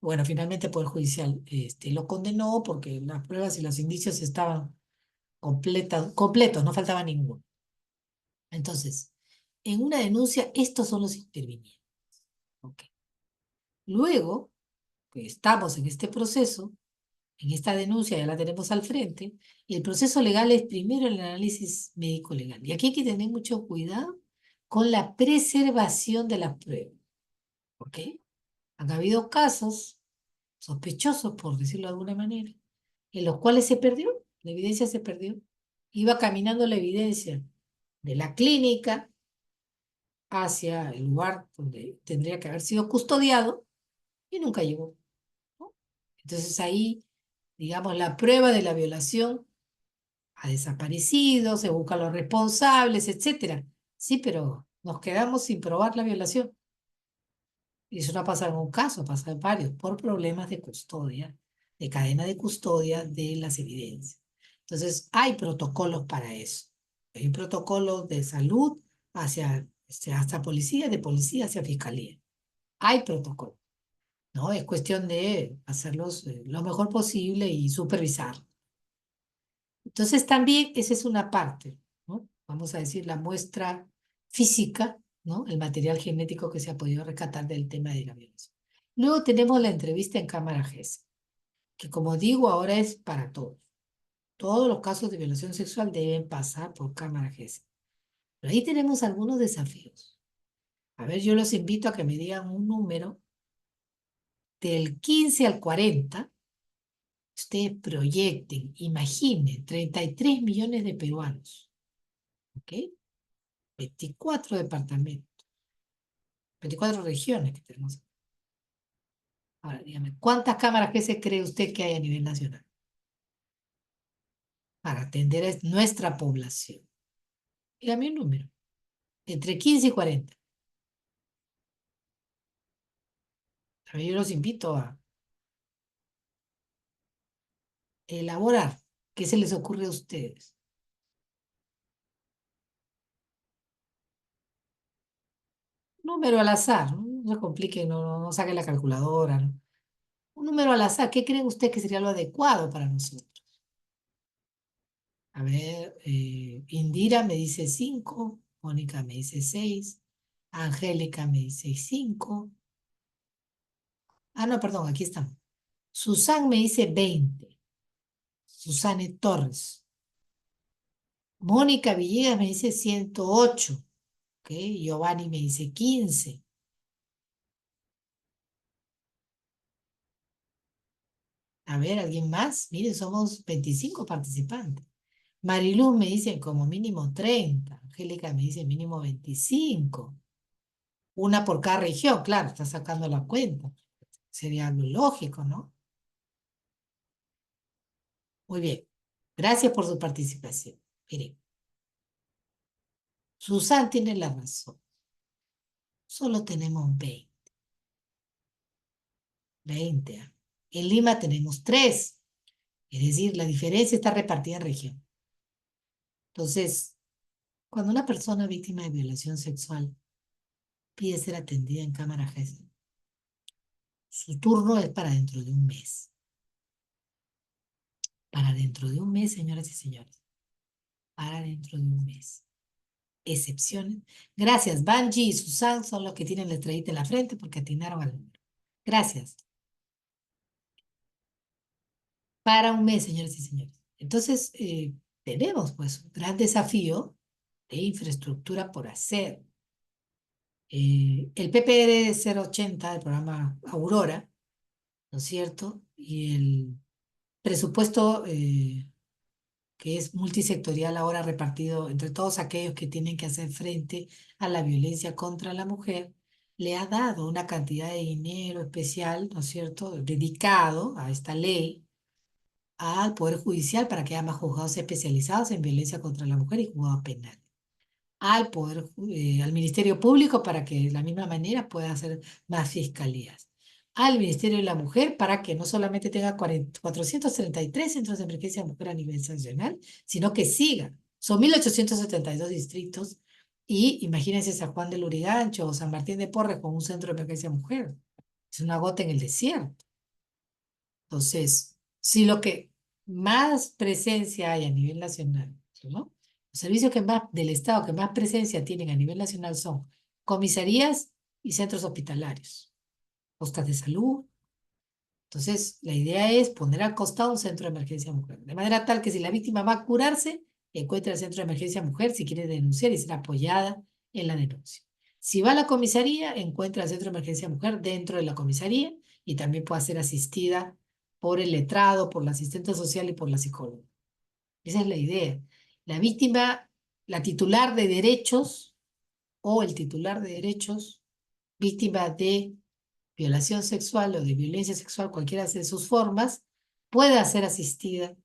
S2: Bueno, finalmente el Poder Judicial lo condenó porque las pruebas y los indicios estaban completos, no faltaba ninguno. Entonces, en una denuncia, estos son los intervinientes. Okay. Luego, que estamos en este proceso, en esta denuncia ya la tenemos al frente, y el proceso legal es primero el análisis médico-legal. Y aquí hay que tener mucho cuidado con la preservación de las pruebas. ¿Ok? Han habido casos sospechosos, por decirlo de alguna manera, en los cuales se perdió, la evidencia se perdió. Iba caminando la evidencia de la clínica hacia el lugar donde tendría que haber sido custodiado y nunca llegó, ¿no? Entonces ahí, digamos, la prueba de la violación ha desaparecido, se buscan los responsables, etcétera. Sí, pero nos quedamos sin probar la violación. Y eso no pasa en un caso, pasa en varios, por problemas de custodia, de cadena de custodia de las evidencias. Entonces, hay protocolos para eso. Hay protocolos de salud hasta policía, de policía hacia fiscalía. Hay protocolos, ¿no? Es cuestión de hacerlos lo mejor posible y supervisar. Entonces, también esa es una parte, ¿no? Vamos a decir, la muestra física, ¿no? El material genético que se ha podido rescatar del tema de la violación. Luego tenemos la entrevista en cámara GES, que como digo, ahora es para todos. Todos los casos de violación sexual deben pasar por cámara GES. Pero ahí tenemos algunos desafíos. A ver, yo los invito a que me digan un número del 15 al 40. Ustedes proyecten, imaginen, 33 millones de peruanos, ¿ok? 24 departamentos, 24 regiones que tenemos. Ahora, dígame, ¿cuántas cámaras GES cree usted que hay a nivel nacional para atender a nuestra población? Dígame un número, entre 15 y 40. A ver, yo los invito a elaborar qué se les ocurre a ustedes. Número al azar, no se complique, no saque la calculadora, ¿no? Un número al azar, ¿qué cree usted que sería lo adecuado para nosotros? A ver, Indira me dice 5, Mónica me dice 6, Angélica me dice 5. Ah, no, perdón, aquí estamos. Susan me dice 20. Susane Torres. Mónica Villegas me dice 108. Ok, Giovanni me dice 15. A ver, ¿alguien más? Miren, somos 25 participantes. Mariluz me dice como mínimo 30. Angélica me dice mínimo 25. Una por cada región, claro, está sacando la cuenta. Sería lo lógico, ¿no? Muy bien. Gracias por su participación. Miren, Susan tiene la razón. Solo tenemos 20. 20. ¿Ah? En Lima tenemos 3. Es decir, la diferencia está repartida en región. Entonces, cuando una persona víctima de violación sexual pide ser atendida en cámara GES, su turno es para dentro de un mes. Para dentro de un mes, señoras y señores. Para dentro de un mes. Excepciones. Gracias, Banji y Susan son los que tienen la estrellita en la frente porque atinaron al número. Gracias. Para un mes, señores y señores. Entonces, tenemos pues un gran desafío de infraestructura por hacer. El PPR 080, el programa Aurora, ¿no es cierto? Y el presupuesto que es multisectorial ahora repartido entre todos aquellos que tienen que hacer frente a la violencia contra la mujer, le ha dado una cantidad de dinero especial, ¿no es cierto?, dedicado a esta ley al Poder Judicial para que haya más juzgados especializados en violencia contra la mujer y juzgados penales. Al Ministerio Público para que de la misma manera pueda hacer más fiscalías. Al Ministerio de la Mujer para que no solamente tenga 433 centros de emergencia de mujer a nivel nacional, sino que siga. Son 1872 distritos y imagínense San Juan de Lurigancho o San Martín de Porres con un centro de emergencia de mujer. Es una gota en el desierto. Entonces, si lo que más presencia hay a nivel nacional, ¿no? Los servicios del Estado que más presencia tienen a nivel nacional son comisarías y centros hospitalarios, postas de salud. Entonces, la idea es poner al costado un centro de emergencia mujer, de manera tal que si la víctima va a curarse, encuentre el centro de emergencia mujer si quiere denunciar y ser apoyada en la denuncia. Si va a la comisaría, encuentra el centro de emergencia mujer dentro de la comisaría y también puede ser asistida por el letrado, por la asistente social y por la psicóloga. Esa es la idea. La víctima, la titular de derechos, o el titular de derechos, víctima de violación sexual o de violencia sexual, cualquiera de sus formas, pueda ser asistida,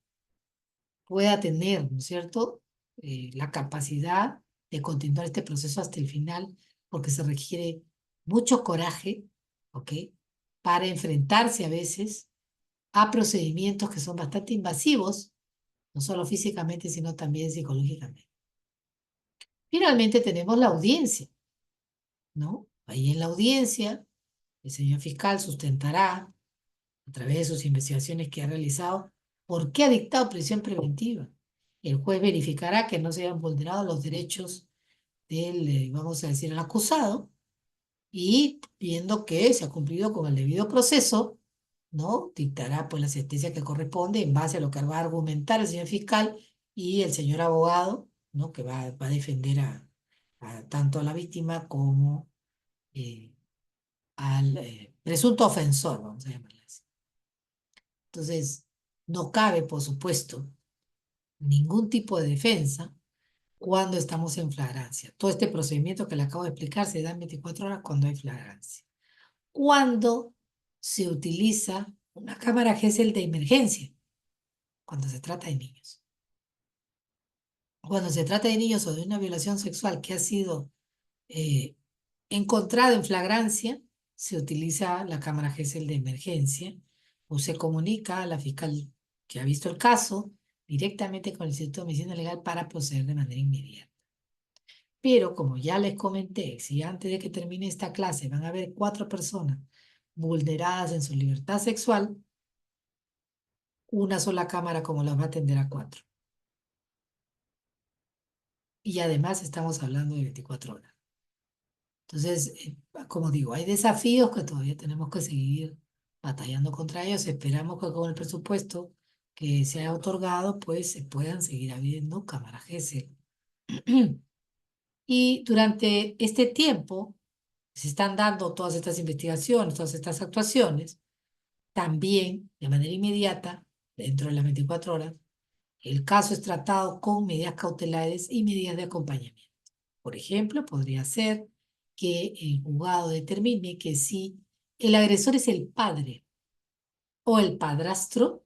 S2: pueda tener, ¿no es cierto?, la capacidad de continuar este proceso hasta el final, porque se requiere mucho coraje, ¿ok?, para enfrentarse a veces a procedimientos que son bastante invasivos, no solo físicamente, sino también psicológicamente. Finalmente tenemos la audiencia, ¿no? Ahí en la audiencia, el señor fiscal sustentará, a través de sus investigaciones que ha realizado, por qué ha dictado prisión preventiva. El juez verificará que no se hayan vulnerado los derechos del, vamos a decir, el acusado, y viendo que se ha cumplido con el debido proceso, ¿no?, dictará pues la sentencia que corresponde en base a lo que va a argumentar el señor fiscal y el señor abogado, ¿no?, que va a defender tanto a la víctima como al presunto ofensor, vamos a llamarle así. Entonces, no cabe, por supuesto, ningún tipo de defensa cuando estamos en flagrancia. Todo este procedimiento que le acabo de explicar se da en 24 horas cuando hay flagrancia. Cuando se utiliza una cámara Gesell de emergencia, cuando se trata de niños. Cuando se trata de niños o de una violación sexual que ha sido encontrada en flagrancia, se utiliza la cámara Gesell de emergencia o se comunica a la fiscal que ha visto el caso directamente con el Instituto de Medicina Legal para proceder de manera inmediata. Pero como ya les comenté, si antes de que termine esta clase van a haber 4 personas vulneradas en su libertad sexual, una sola cámara como las va a atender a 4. Y además estamos hablando de 24 horas. Entonces, como digo, hay desafíos que todavía tenemos que seguir batallando contra ellos. Esperamos que con el presupuesto que se ha otorgado, pues se puedan seguir habiendo cámaras Gesell. Y durante este tiempo se están dando todas estas investigaciones, todas estas actuaciones, también de manera inmediata, dentro de las 24 horas, el caso es tratado con medidas cautelares y medidas de acompañamiento. Por ejemplo, podría ser que el juzgado determine que si el agresor es el padre o el padrastro,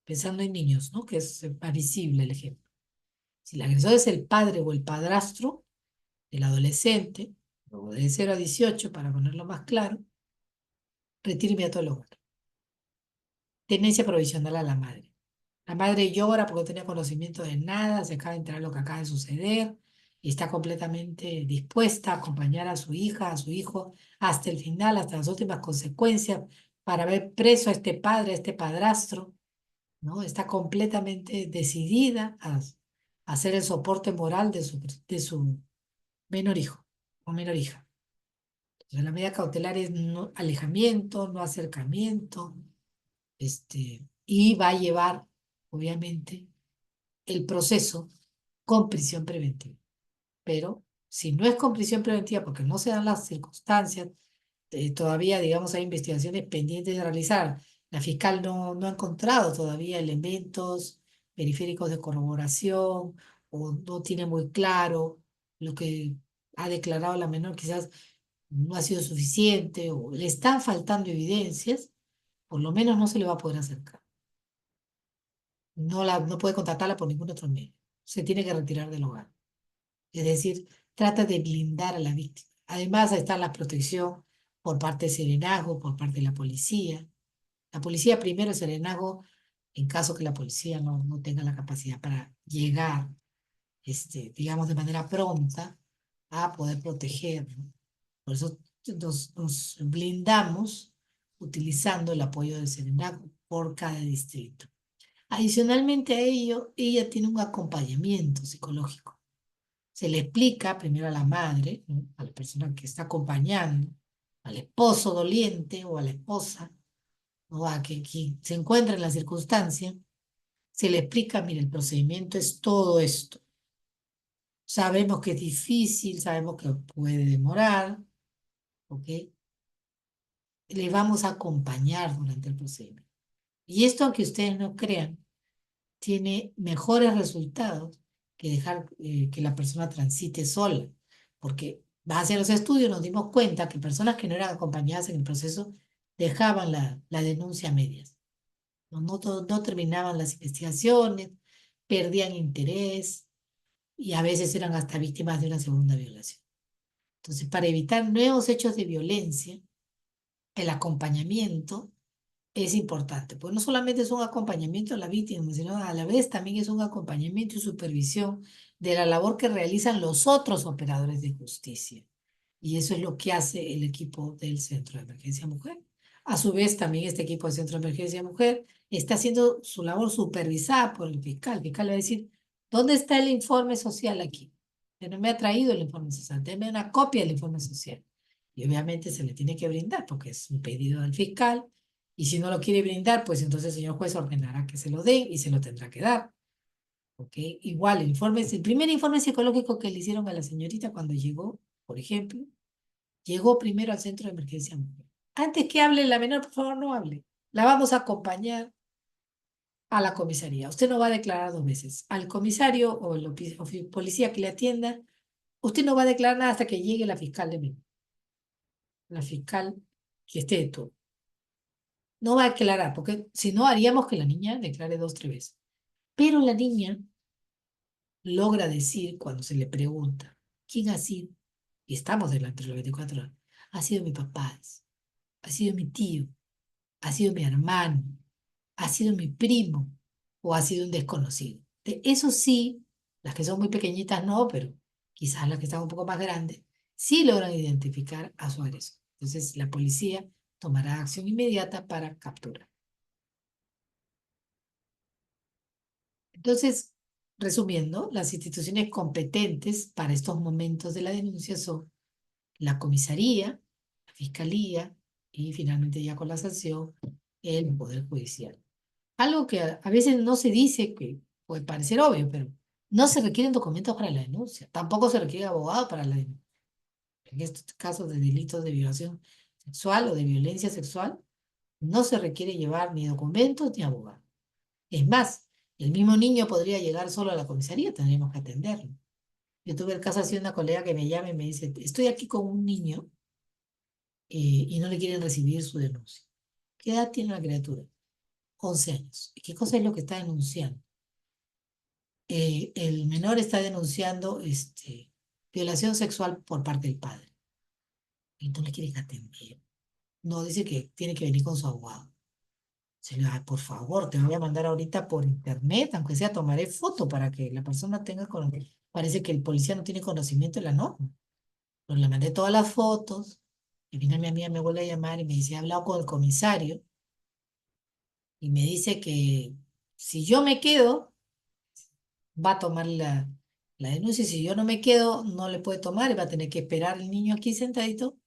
S2: pensando en niños, ¿no?, que es más visible el ejemplo. Si el agresor es el padre o el padrastro del adolescente, luego de 0 a 18, para ponerlo más claro, retiro inmediato del hogar. Tenencia provisional a la madre. La madre llora porque no tenía conocimiento de nada, se acaba de enterar lo que acaba de suceder y está completamente dispuesta a acompañar a su hija, a su hijo, hasta el final, hasta las últimas consecuencias, para ver preso a este padre, a este padrastro, ¿no? Está completamente decidida a hacer el soporte moral de su menor hijo o menor hija. Entonces, la medida cautelar es no alejamiento, no acercamiento, y va a llevar, obviamente, el proceso con prisión preventiva. Pero si no es con prisión preventiva porque no se dan las circunstancias, todavía, digamos, hay investigaciones pendientes de realizar. La fiscal no ha encontrado todavía elementos periféricos de corroboración o no tiene muy claro lo que ha declarado la menor, quizás no ha sido suficiente o le están faltando evidencias, por lo menos no se le va a poder acercar. No puede contactarla por ningún otro medio. Se tiene que retirar del hogar. Es decir, trata de blindar a la víctima. Además, está la protección por parte del serenazgo, por parte de la policía. La policía primero, el serenazgo, en caso que la policía no tenga la capacidad para llegar, digamos, de manera pronta a poder proteger, ¿no? Por eso nos blindamos utilizando el apoyo del serenazgo por cada distrito. Adicionalmente a ello, ella tiene un acompañamiento psicológico. Se le explica primero a la madre, ¿no?, a la persona que está acompañando, al esposo doliente o a la esposa, o a quien se encuentra en la circunstancia, se le explica, mire, el procedimiento es todo esto. Sabemos que es difícil, sabemos que puede demorar, ¿ok? Le vamos a acompañar durante el procedimiento. Y esto, aunque ustedes no crean, tiene mejores resultados que dejar que la persona transite sola. porque base a los estudios nos dimos cuenta que personas que no eran acompañadas en el proceso dejaban la denuncia a medias. No terminaban las investigaciones, perdían interés y a veces eran hasta víctimas de una segunda violación. Entonces, para evitar nuevos hechos de violencia, el acompañamiento es importante, pues no solamente es un acompañamiento a la víctima, sino a la vez también es un acompañamiento y supervisión de la labor que realizan los otros operadores de justicia. Y eso es lo que hace el equipo del Centro de Emergencia Mujer. A su vez, también este equipo del Centro de Emergencia Mujer está haciendo su labor supervisada por el fiscal. El fiscal le va a decir, ¿dónde está el informe social aquí? Que no me ha traído el informe social, denme una copia del informe social. Y obviamente se le tiene que brindar porque es un pedido del fiscal. Y si no lo quiere brindar, pues entonces el señor juez ordenará que se lo den y se lo tendrá que dar. ¿Ok? Igual, el primer informe psicológico que le hicieron a la señorita cuando llegó, por ejemplo, llegó primero al Centro de Emergencia Mujer. Antes que hable la menor, por favor, no hable. La vamos a acompañar a la comisaría. Usted no va a declarar 2 veces. Al comisario o el policía que le atienda, usted no va a declarar nada hasta que llegue la fiscal de menor. La fiscal que esté de todo. No va a declarar, porque si no haríamos que la niña declare 2, 3 veces. Pero la niña logra decir cuando se le pregunta, ¿quién ha sido? Y estamos delante de los 24 horas. Ha sido mi papá, ha sido mi tío, ha sido mi hermano, ha sido mi primo o ha sido un desconocido. De eso sí, las que son muy pequeñitas no, pero quizás las que están un poco más grandes, sí logran identificar a su agresor. Entonces la policía tomará acción inmediata para capturar. Entonces, resumiendo, las instituciones competentes para estos momentos de la denuncia son la comisaría, la fiscalía y finalmente ya con la sanción, el Poder Judicial. Algo que a veces no se dice, que puede parecer obvio, pero no se requieren documentos para la denuncia, tampoco se requiere abogado para la denuncia. En estos casos de delitos de violación sexual o de violencia sexual, no se requiere llevar ni documentos ni abogado. Es más, el mismo niño podría llegar solo a la comisaría, tendríamos que atenderlo. Yo tuve el caso así de una colega que me llama y me dice, estoy aquí con un niño y no le quieren recibir su denuncia. ¿Qué edad tiene la criatura? 11 años. ¿Y qué cosa es lo que está denunciando? El menor está denunciando violación sexual por parte del padre. Y no le quieren atender. No, dice que tiene que venir con su abogado. Se le da, por favor, te voy a mandar ahorita por internet, aunque sea tomaré foto para que la persona tenga conocimiento. Parece que el policía no tiene conocimiento de la norma. Pero le mandé todas las fotos y viene mi amiga, me vuelve a llamar y me dice, he hablado con el comisario y me dice que si yo me quedo, va a tomar la denuncia y si yo no me quedo, no le puede tomar y va a tener que esperar el niño aquí sentadito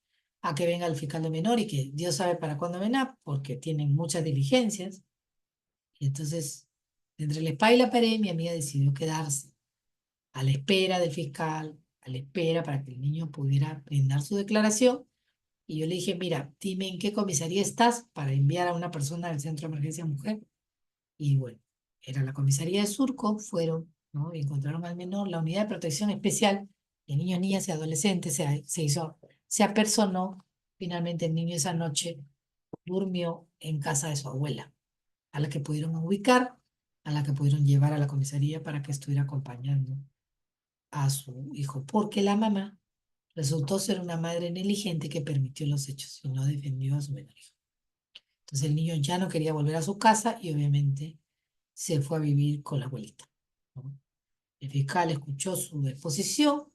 S2: a que venga el fiscal de menor y que Dios sabe para cuándo vendrá porque tienen muchas diligencias. Y entonces, entre la espada y la pared, mi amiga decidió quedarse a la espera del fiscal, a la espera para que el niño pudiera brindar su declaración. Y yo le dije, mira, dime en qué comisaría estás para enviar a una persona del Centro de Emergencia Mujer. Y bueno, era la comisaría de Surco, fueron, ¿no? Y encontraron al menor, la unidad de protección especial de niños, niñas y adolescentes se apersonó. Finalmente el niño esa noche durmió en casa de su abuela, a la que pudieron ubicar, a la que pudieron llevar a la comisaría para que estuviera acompañando a su hijo, porque la mamá resultó ser una madre negligente que permitió los hechos y no defendió a su menor hijo. Entonces el niño ya no quería volver a su casa y obviamente se fue a vivir con la abuelita, ¿no? El fiscal escuchó su exposición,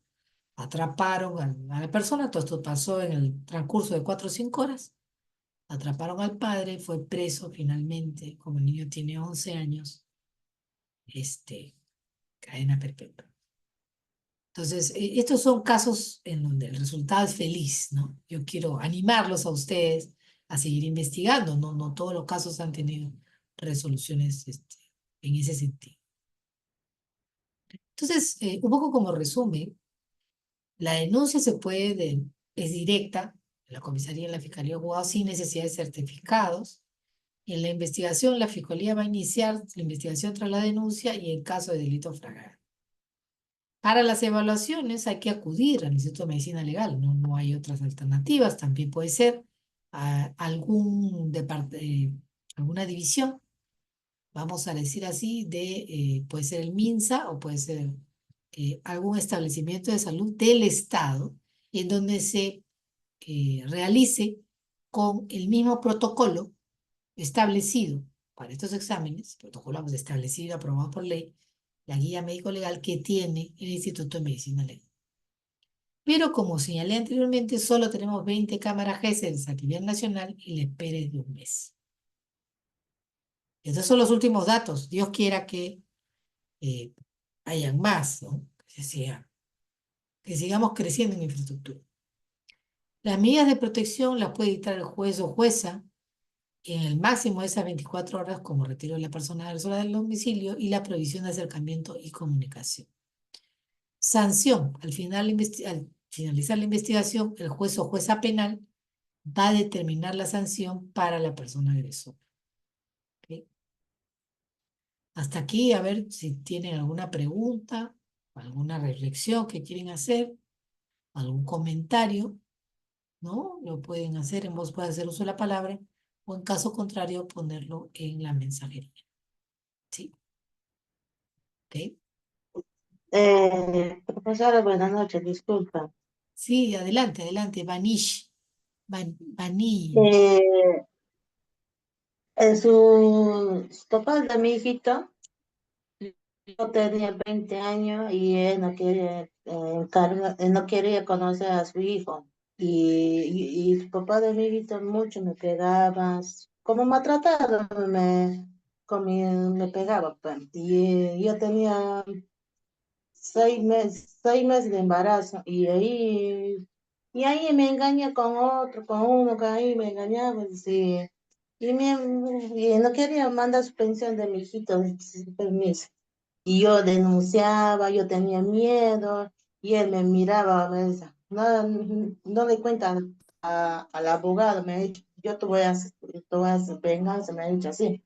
S2: atraparon a la persona, todo esto pasó en el transcurso de 4 o 5 horas, atraparon al padre, fue preso finalmente, como el niño tiene 11 años, cadena perpetua. Entonces, estos son casos en donde el resultado es feliz, ¿no? Yo quiero animarlos a ustedes a seguir investigando, ¿no? No todos los casos han tenido resoluciones en ese sentido. Entonces, un poco como resumen, la denuncia es directa en la comisaría, en la fiscalía o juzgado sin necesidad de certificados. En la investigación, la fiscalía va a iniciar la investigación tras la denuncia y en caso de delito flagrante. Para las evaluaciones hay que acudir al Instituto de Medicina Legal, no hay otras alternativas. También puede ser alguna división, vamos a decir así, puede ser el MINSA o puede ser algún establecimiento de salud del Estado en donde se realice con el mismo protocolo establecido para estos exámenes, protocolo establecido, aprobado por ley, la guía médico-legal que tiene el Instituto de Medicina Legal. Pero como señalé anteriormente, solo tenemos 20 cámaras GESELS a nivel nacional y la espera es de un mes. Estos son los últimos datos. Dios quiera que hayan más, ¿no? Que sigamos creciendo en infraestructura. Las medidas de protección las puede dictar el juez o jueza en el máximo de esas 24 horas, como retiro de la persona del sola del domicilio y la prohibición de acercamiento y comunicación. Sanción. Al finalizar la investigación, el juez o jueza penal va a determinar la sanción para la persona agresora. ¿Okay? Hasta aquí, a ver si tienen alguna pregunta, alguna reflexión que quieren hacer, algún comentario, ¿no? Lo pueden hacer en voz, puede hacer uso de la palabra, o en caso contrario, ponerlo en la mensajería. ¿Sí? ¿Ok?
S4: Profesora, buenas noches, disculpa.
S2: Sí, adelante, adelante, Vanish. Vanish.
S4: En sus papás de mi hijito, yo tenía 20 años y él no quería, él no quería conocer a su hijo. Y su papá de mi hijito mucho me pegaba, como maltratado, me pegaba. Pues. Y yo tenía 6 meses de embarazo y ahí me engañé con otro, con uno que ahí me engañaba y no quería mandar su pensión de mi hijito sin permiso. Y yo denunciaba, yo tenía miedo y él me miraba, me decía, no le cuentan al abogado, me ha dicho, yo te voy a hacer venganza, me ha dicho así.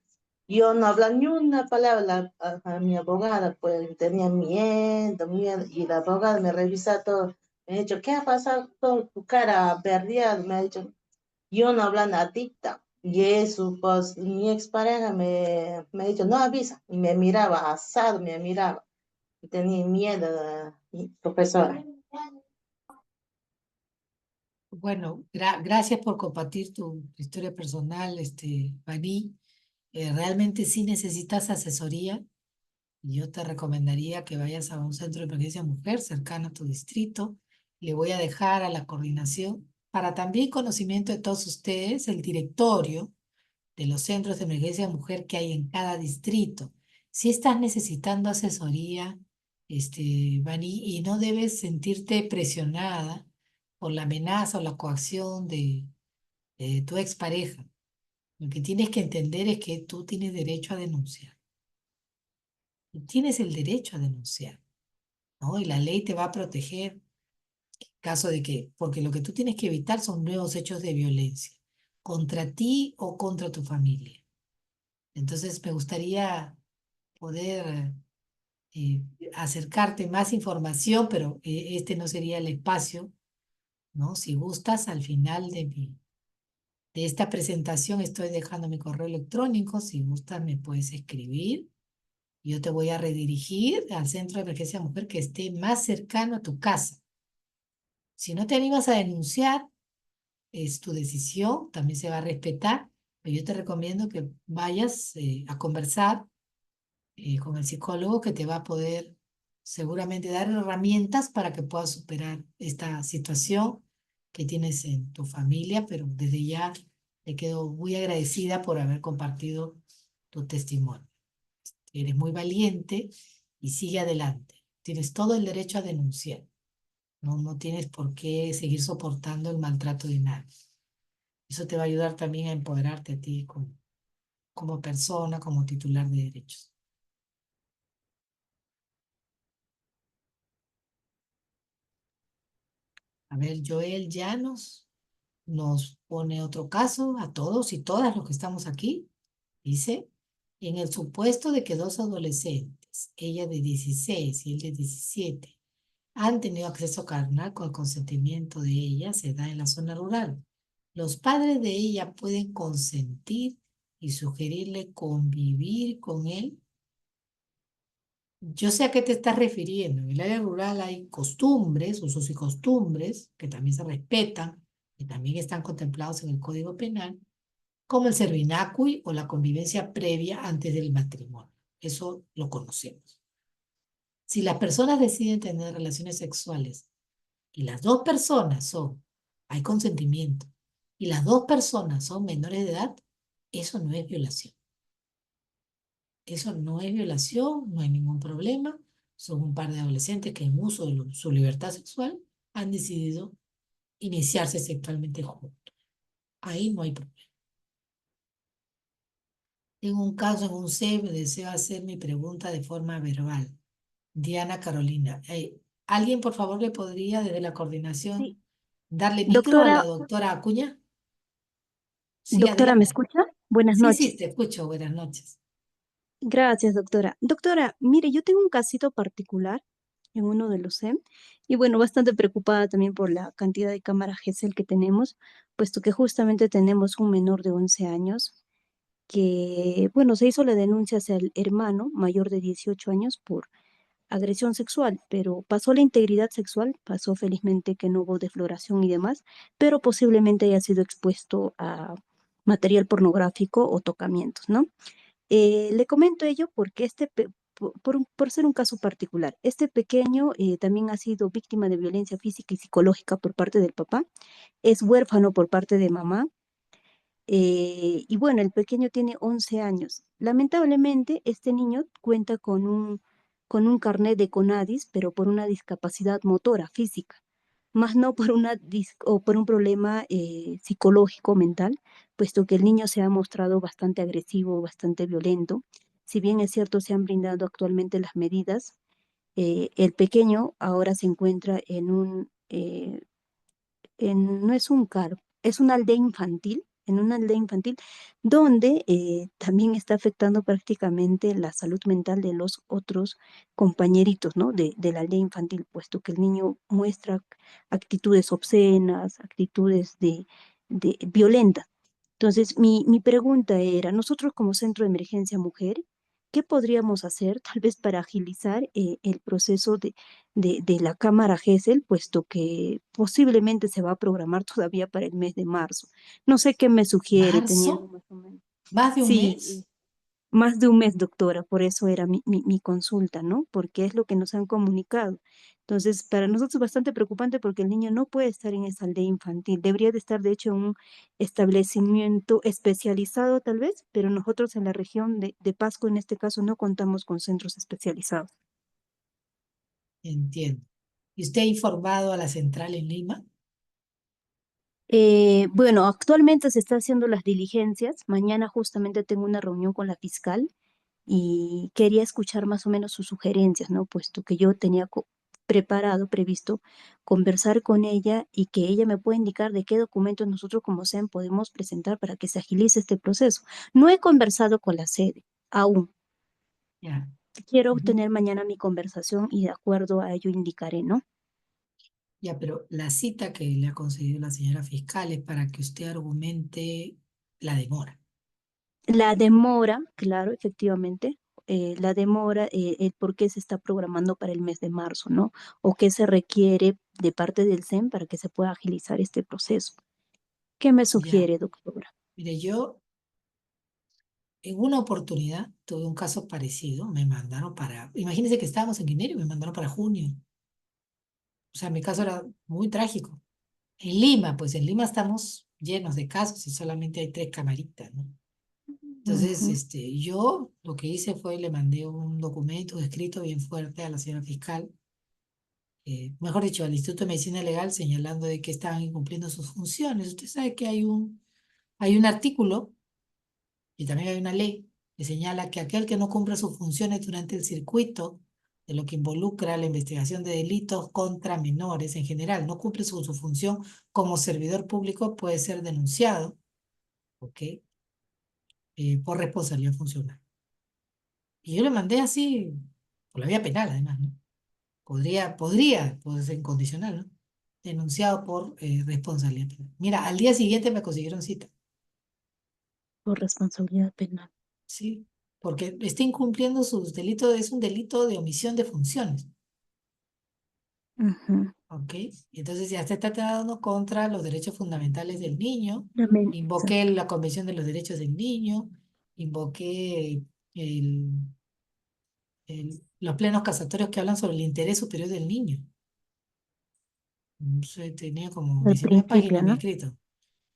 S4: Yo no hablaba ni una palabra a mi abogada, pues tenía miedo, y la abogada me revisa todo. Me ha dicho, ¿qué ha pasado con tu cara perdida? Me ha dicho, yo no hablo nadita. Y eso, pues mi expareja me ha dicho, no avisa. Y me miraba, asado me miraba. Y tenía miedo, profesora.
S2: Bueno, gracias por compartir tu historia personal, Vani. Realmente sí necesitas asesoría. Yo te recomendaría que vayas a un centro de emergencia mujer cercano a tu distrito. Le voy a dejar a la coordinación para también conocimiento de todos ustedes el directorio de los centros de emergencia mujer que hay en cada distrito. Si estás necesitando asesoría, Vani, y no debes sentirte presionada por la amenaza o la coacción de tu expareja. Lo que tienes que entender es que tú tienes derecho a denunciar. Tú tienes el derecho a denunciar, ¿no? Y la ley te va a proteger en caso de que, porque lo que tú tienes que evitar son nuevos hechos de violencia contra ti o contra tu familia. Entonces me gustaría poder eh, acercarte más información, pero este no sería el espacio, ¿no? Si gustas, al final de esta presentación estoy dejando mi correo electrónico. Si gustas, me puedes escribir. Yo te voy a redirigir al centro de emergencia mujer que esté más cercano a tu casa. Si no te animas a denunciar, es tu decisión, también se va a respetar, pero yo te recomiendo que vayas a conversar con el psicólogo que te va a poder seguramente dar herramientas para que puedas superar esta situación que tienes en tu familia, pero desde ya te quedo muy agradecida por haber compartido tu testimonio. Eres muy valiente y sigue adelante. Tienes todo el derecho a denunciar. No tienes por qué seguir soportando el maltrato de nadie. Eso te va a ayudar también a empoderarte a ti como persona, como titular de derechos. A ver, Joel Llanos nos pone otro caso a todos y todas los que estamos aquí. Dice, en el supuesto de que dos adolescentes, ella de 16 y él de 17, han tenido acceso carnal con el consentimiento de ella, se da en la zona rural. Los padres de ella pueden consentir y sugerirle convivir con él. Yo sé a qué te estás refiriendo. En el área rural hay costumbres, usos y costumbres que también se respetan, que también están contemplados en el Código Penal, como el servinacui o la convivencia previa antes del matrimonio. Eso lo conocemos. Si las personas deciden tener relaciones sexuales y las dos personas hay consentimiento, y las dos personas son menores de edad, eso no es violación. Eso no es violación, no hay ningún problema. Son un par de adolescentes que en uso de su libertad sexual han decidido iniciarse sexualmente juntos. Ahí no hay problema. Tengo un caso en un CEP, deseo hacer mi pregunta de forma verbal. Diana Carolina. ¿Alguien, por favor, le podría, desde la
S5: Sí,
S2: coordinación, darle micro a la
S5: doctora,
S2: doctora Acuña? Sí,
S5: doctora, ¿me
S2: adelante.
S5: escucha? Buenas
S2: Sí, sí,
S5: noches.
S2: te escucho. Buenas noches.
S5: Gracias, doctora. Doctora, mire, yo tengo un casito particular en uno de los SEM y bueno, bastante preocupada también por la cantidad de cámaras GESEL que tenemos, puesto que justamente tenemos un menor de 11 años que, bueno, se hizo la denuncia hacia el hermano mayor de 18 años por agresión sexual, pero pasó la integridad sexual, pasó felizmente que no hubo defloración y demás, pero posiblemente haya sido expuesto a material pornográfico o tocamientos, ¿no? Le comento ello porque por ser un caso particular, este pequeño también ha sido víctima de violencia física y psicológica por parte del papá, es huérfano por parte de mamá, y bueno, el pequeño tiene 11 años. Lamentablemente, este niño cuenta con un carnet de CONADIS, pero por una discapacidad motora, física, más no por o por un problema psicológico, mental, puesto que el niño se ha mostrado bastante agresivo, bastante violento. Si bien es cierto, se han brindado actualmente las medidas, el pequeño ahora se encuentra no es un CAR, es una aldea infantil, en una aldea infantil, donde también está afectando prácticamente la salud mental de los otros compañeritos, ¿no? De la aldea infantil, puesto que el niño muestra actitudes obscenas, actitudes de violentas. Entonces, mi pregunta era, nosotros como Centro de Emergencia Mujer, ¿qué podríamos hacer tal vez para agilizar el proceso de la cámara GESEL, puesto que posiblemente se va a programar todavía para el mes de marzo? No sé qué me sugiere, teniendo
S2: ¿Marzo?
S5: más o menos.
S2: ¿Más de un
S5: Sí,
S2: mes?
S5: más de un mes, doctora, por eso era mi consulta, ¿no? Porque es lo que nos han comunicado. Entonces, para nosotros es bastante preocupante porque el niño no puede estar en esa aldea infantil. Debería de estar, de hecho, en un establecimiento especializado tal vez, pero nosotros en la región de Pasco, en este caso, no contamos con centros especializados.
S2: Entiendo. ¿Y usted ha informado a la central en Lima?
S5: Bueno, actualmente se está haciendo las diligencias. Mañana justamente tengo una reunión con la fiscal y quería escuchar más o menos sus sugerencias, ¿no? Puesto que yo tenía previsto conversar con ella y que ella me pueda indicar de qué documentos nosotros como SEM podemos presentar para que se agilice este proceso. No he conversado con la sede aún.
S2: Ya.
S5: Quiero
S2: Ujú.
S5: tener mañana mi conversación y de acuerdo a ello indicaré, ¿no?
S2: Ya, pero la cita que le ha concedido la señora fiscal es para que usted argumente la demora.
S5: La demora, claro, efectivamente, la demora, el por qué se está programando para el mes de marzo, ¿no? O qué se requiere de parte del SEM para que se pueda agilizar este proceso. ¿Qué me
S2: Ya.
S5: sugiere, doctora?
S2: Mire, yo en una oportunidad tuve un caso parecido. Me mandaron imagínense que estábamos en enero y me mandaron para junio. O sea, mi caso era muy trágico. En Lima, pues en Lima estamos llenos de casos y solamente hay 3 camaritas, ¿no? Entonces,
S5: Ujú,
S2: yo lo que hice fue le mandé un documento escrito bien fuerte a la señora fiscal, mejor dicho, al Instituto de Medicina Legal, señalando de que estaban incumpliendo sus funciones. Usted sabe que hay un artículo y también hay una ley que señala que aquel que no cumpla sus funciones durante el circuito de lo que involucra la investigación de delitos contra menores en general, no cumple su función como servidor público, puede ser denunciado, ¿ok? Por responsabilidad funcional. Y yo le mandé así, por la vía penal además, ¿no? Pues ser incondicional, ¿no? Denunciado por responsabilidad penal. Mira, al día siguiente me consiguieron cita,
S5: Por responsabilidad penal.
S2: ¿sí? Porque está incumpliendo sus delitos, es un delito de omisión de funciones,
S5: Ujú.
S2: ¿ok? Entonces ya se está tratando contra los derechos fundamentales del niño.
S5: También,
S2: Invoqué la Convención de los Derechos del Niño, invoqué el, los plenos casatorios que hablan sobre el interés superior del niño. No sé, tenía como
S5: el
S2: 19
S5: principio,
S2: páginas mi
S5: ¿no?
S2: escrito.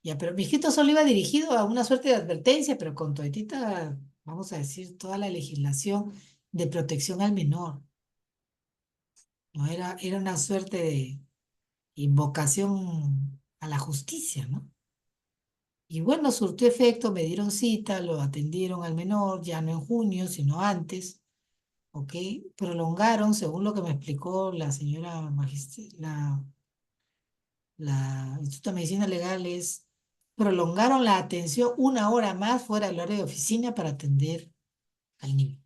S2: Ya, pero mi escrito solo iba dirigido a una suerte de advertencia, pero con toditita, vamos a decir, toda la legislación de protección al menor. ¿No? Era una suerte de invocación a la justicia, ¿no? Y bueno, surtió efecto, me dieron cita, lo atendieron al menor, ya no en junio, sino antes, ¿ok? Prolongaron, según lo que me explicó la señora la Instituto de Medicina Legal, prolongaron la atención 1 hora más fuera del horario de oficina para atender al niño.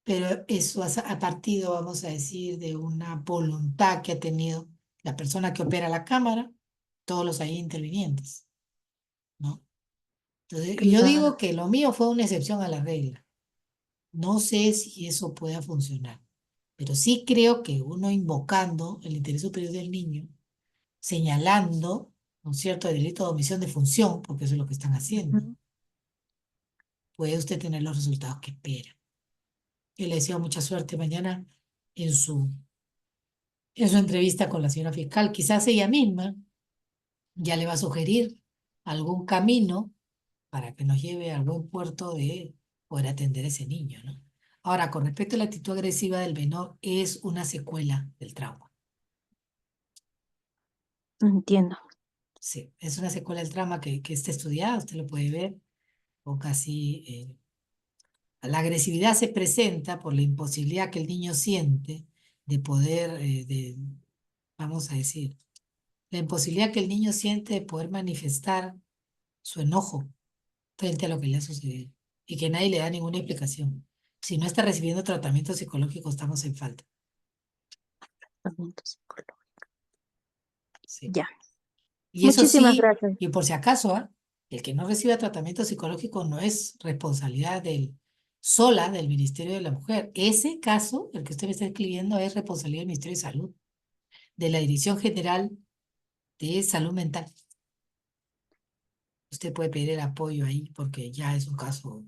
S2: Pero eso ha partido, vamos a decir, de una voluntad que ha tenido la persona que opera la cámara, todos los ahí intervinientes, ¿no? Entonces, yo
S5: Claro.
S2: digo que lo mío fue una excepción a la regla. No sé si eso pueda funcionar, pero sí creo que uno invocando el interés superior del niño, señalando, ¿no es cierto?, el delito de omisión de función, porque eso es lo que están haciendo,
S5: Ujú.
S2: puede usted tener los resultados que espera. Yo le deseo mucha suerte mañana en su entrevista con la señora fiscal. Quizás ella misma ya le va a sugerir algún camino para que nos lleve al buen puerto de poder atender a ese niño, ¿no? Ahora, con respecto a la actitud agresiva del menor, es una secuela del trauma.
S5: Entiendo.
S2: Sí, es una secuela del trauma que está estudiada, usted lo puede ver, o casi la agresividad se presenta por la imposibilidad que el niño siente de poder, vamos a decir, la imposibilidad que el niño siente de poder manifestar su enojo frente a lo que le ha sucedido y que nadie le da ninguna explicación. Si no está recibiendo tratamiento psicológico, estamos en falta.
S5: Tratamiento psicológico.
S2: Sí.
S5: Ya.
S2: Y eso
S5: Muchísimas
S2: sí,
S5: gracias.
S2: y por si acaso, el que no reciba tratamiento psicológico no es responsabilidad sola del Ministerio de la Mujer. Ese caso, el que usted me está escribiendo, es responsabilidad del Ministerio de Salud, de la Dirección General de Salud Mental. Usted puede pedir el apoyo ahí porque ya es un caso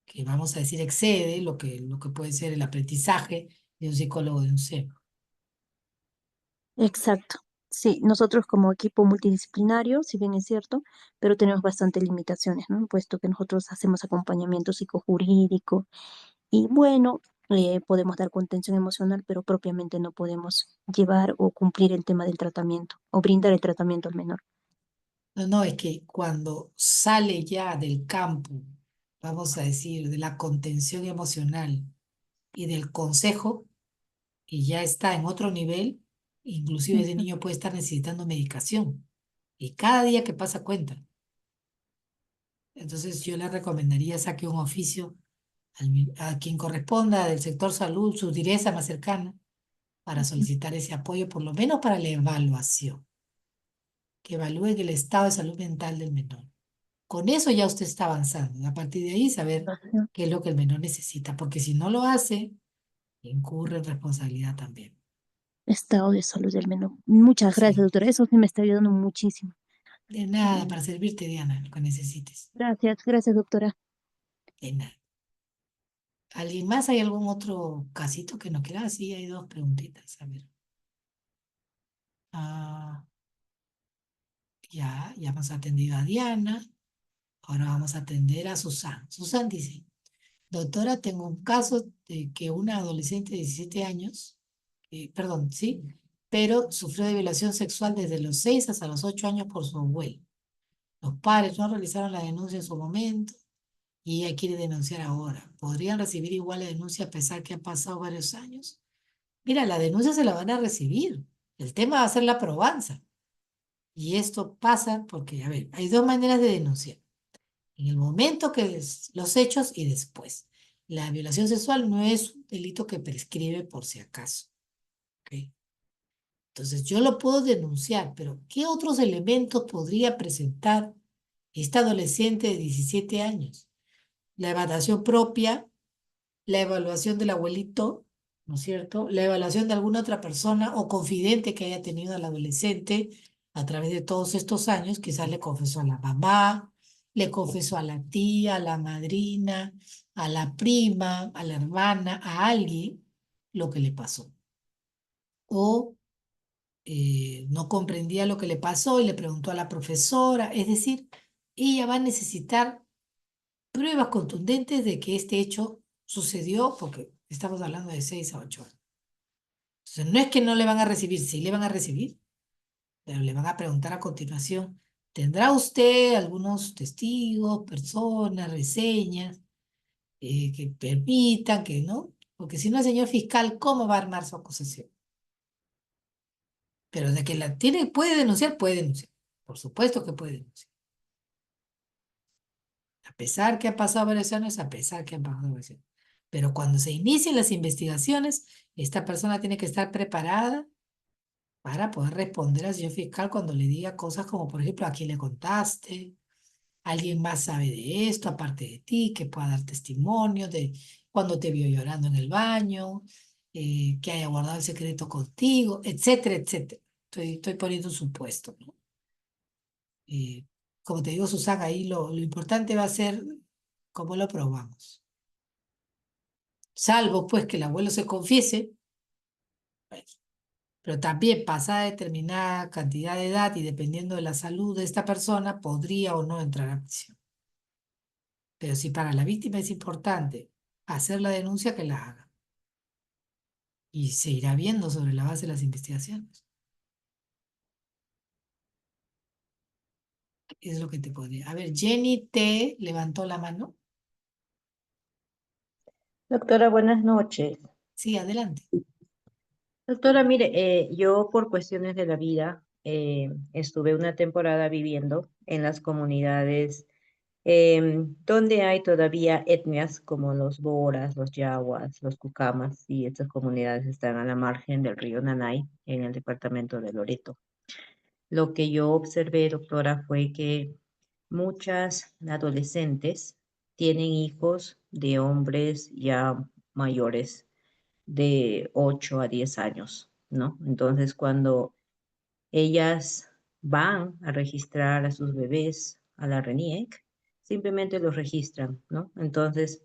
S2: que, vamos a decir, excede lo que puede ser el aprendizaje de un psicólogo de un SEM.
S5: Exacto. Sí, nosotros como equipo multidisciplinario, si bien es cierto, pero tenemos bastantes limitaciones, ¿no? Puesto que nosotros hacemos acompañamiento psicojurídico y bueno, podemos dar contención emocional, pero propiamente no podemos llevar o cumplir el tema del tratamiento o brindar el tratamiento al menor.
S2: No, no, es que cuando sale ya del campo, vamos a decir, de la contención emocional y del consejo, y ya está en otro nivel, inclusive ese
S5: Ujú.
S2: niño puede estar necesitando medicación. Y cada día que pasa cuenta. Entonces yo le recomendaría saque un oficio a quien corresponda del sector salud, su direza más cercana, para solicitar ese apoyo, por lo menos para la evaluación, que evalúen el estado de salud mental del menor. Con eso ya usted está avanzando. Y a partir de ahí saber
S5: Ajá.
S2: qué es lo que el menor necesita, porque si no lo hace, incurre en responsabilidad también.
S5: Estado de salud del menor. Muchas gracias,
S2: Sí.
S5: doctora. Eso sí me está ayudando muchísimo.
S2: De nada, para servirte, Diana, lo que necesites.
S5: Gracias, gracias, doctora.
S2: De nada. ¿Alguien más? ¿Hay algún otro casito que no quiera? Sí, hay dos preguntitas. A ver. Ah, ya hemos atendido a Diana. Ahora vamos a atender a Susan. Susan dice, doctora, tengo un caso de que una adolescente de 17 años, perdón, sí, pero sufrió de violación sexual desde los 6 hasta los 8 años por su abuelo. Los padres no realizaron la denuncia en su momento y ella quiere denunciar ahora. ¿Podrían recibir igual la denuncia a pesar que han pasado varios años? Mira, la denuncia se la van a recibir. El tema va a ser la probanza. Y esto pasa porque, a ver, hay dos maneras de denunciar. En el momento que los hechos y después. La violación sexual no es un delito que prescribe por si acaso. ¿Ok? Entonces yo lo puedo denunciar, pero ¿qué otros elementos podría presentar esta adolescente de 17 años? La evaluación propia, la evaluación del abuelito, ¿no es cierto? La evaluación de alguna otra persona o confidente que haya tenido al adolescente a través de todos estos años, quizás le confesó a la mamá, le confesó a la tía, a la madrina, a la prima, a la hermana, a alguien lo que le pasó. O no comprendía lo que le pasó y le preguntó a la profesora. Es decir, ella va a necesitar pruebas contundentes de que este hecho sucedió, porque estamos hablando de 6 a 8 años. Entonces, no es que no le van a recibir, sí le van a recibir, pero le van a preguntar a continuación, ¿tendrá usted algunos testigos, personas, reseñas que permitan que no? Porque si no, el señor fiscal, ¿cómo va a armar su acusación? Pero de que la tiene, puede denunciar, puede denunciar. Por supuesto que puede denunciar. A pesar que ha pasado varios años, a pesar que han pasado varios años. Pero cuando se inicien las investigaciones, esta persona tiene que estar preparada para poder responder al señor fiscal cuando le diga cosas como, por ejemplo, ¿a quién le contaste? ¿Alguien más sabe de esto aparte de ti que pueda dar testimonio de cuando te vio llorando en el baño, que haya guardado el secreto contigo, etcétera, etcétera? Estoy poniendo un supuesto, ¿no? Eh, Como te digo, Susana, ahí lo importante va a ser cómo lo probamos. Salvo pues que el abuelo se confiese, bueno, pero también pasada determinada cantidad de edad y dependiendo de la salud de esta persona, podría o no entrar a prisión. Pero si para la víctima es importante hacer la denuncia, que la haga. Y se irá viendo sobre la base de las investigaciones. Es lo que te podría. A ver, Jenny T. levantó la mano.
S3: Doctora, buenas noches.
S2: Sí, adelante.
S3: Doctora, mire, yo por cuestiones de la vida estuve una temporada viviendo en las comunidades donde hay todavía etnias como los Boras, los Yaguas, los Cucamas, y estas comunidades están a la margen del río Nanay en el departamento de Loreto. Lo que yo observé, doctora, fue que muchas adolescentes tienen hijos de hombres ya mayores de 8 a 10 años, ¿no? Entonces, cuando ellas van a registrar a sus bebés a la RENIEC, simplemente los registran, ¿no? Entonces,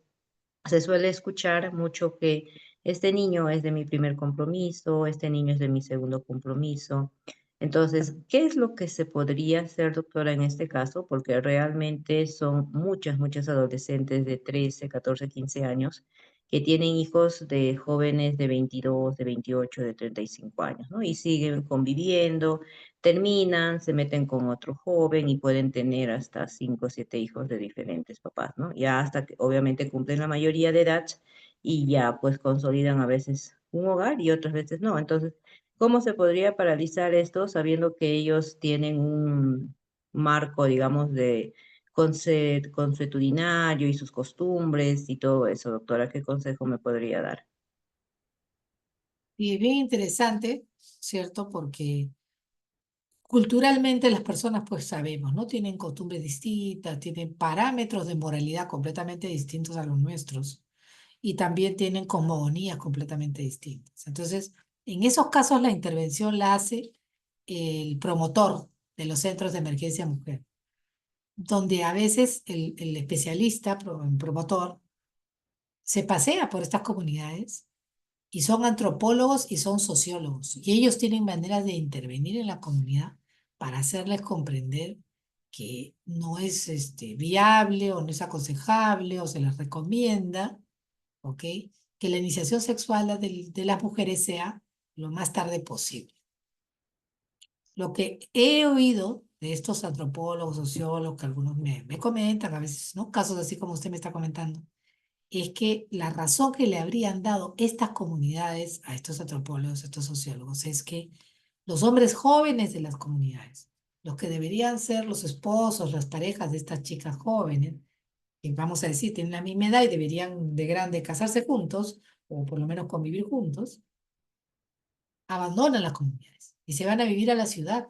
S3: se suele escuchar mucho que este niño es de mi primer compromiso, este niño es de mi segundo compromiso. Entonces, ¿qué es lo que se podría hacer, doctora, en este caso? Porque realmente son muchas adolescentes de 13, 14, 15 años que tienen hijos de jóvenes de 22, de 28, de 35 años, ¿no? Y siguen conviviendo, terminan, se meten con otro joven y pueden tener hasta 5 o 7 hijos de diferentes papás, ¿no? Ya hasta que obviamente cumplen la mayoría de edad y ya pues consolidan a veces un hogar y otras veces no. Entonces, ¿cómo se podría paralizar esto sabiendo que ellos tienen un marco, digamos, de consuetudinario y sus costumbres y todo eso, doctora? ¿Qué consejo me podría dar?
S2: Y es bien interesante, ¿cierto? Porque culturalmente las personas, pues sabemos, ¿no? Tienen costumbres distintas, tienen parámetros de moralidad completamente distintos a los nuestros y también tienen cosmogonías completamente distintas. Entonces, en esos casos la intervención la hace el promotor de los centros de emergencia mujer, donde a veces el especialista, el promotor, se pasea por estas comunidades y son antropólogos y son sociólogos. Y ellos tienen maneras de intervenir en la comunidad para hacerles comprender que no es viable o no es aconsejable o se les recomienda, ¿ok? Que la iniciación sexual de las mujeres sea lo más tarde posible. Lo que he oído de estos antropólogos, sociólogos, que algunos me comentan, a veces, ¿no? Casos así como usted me está comentando, es que la razón que le habrían dado estas comunidades a estos antropólogos, a estos sociólogos, es que los hombres jóvenes de las comunidades, los que deberían ser los esposos, las parejas de estas chicas jóvenes, que vamos a decir, tienen la misma edad y deberían de grande casarse juntos, o por lo menos convivir juntos, abandonan las comunidades y se van a vivir a la ciudad.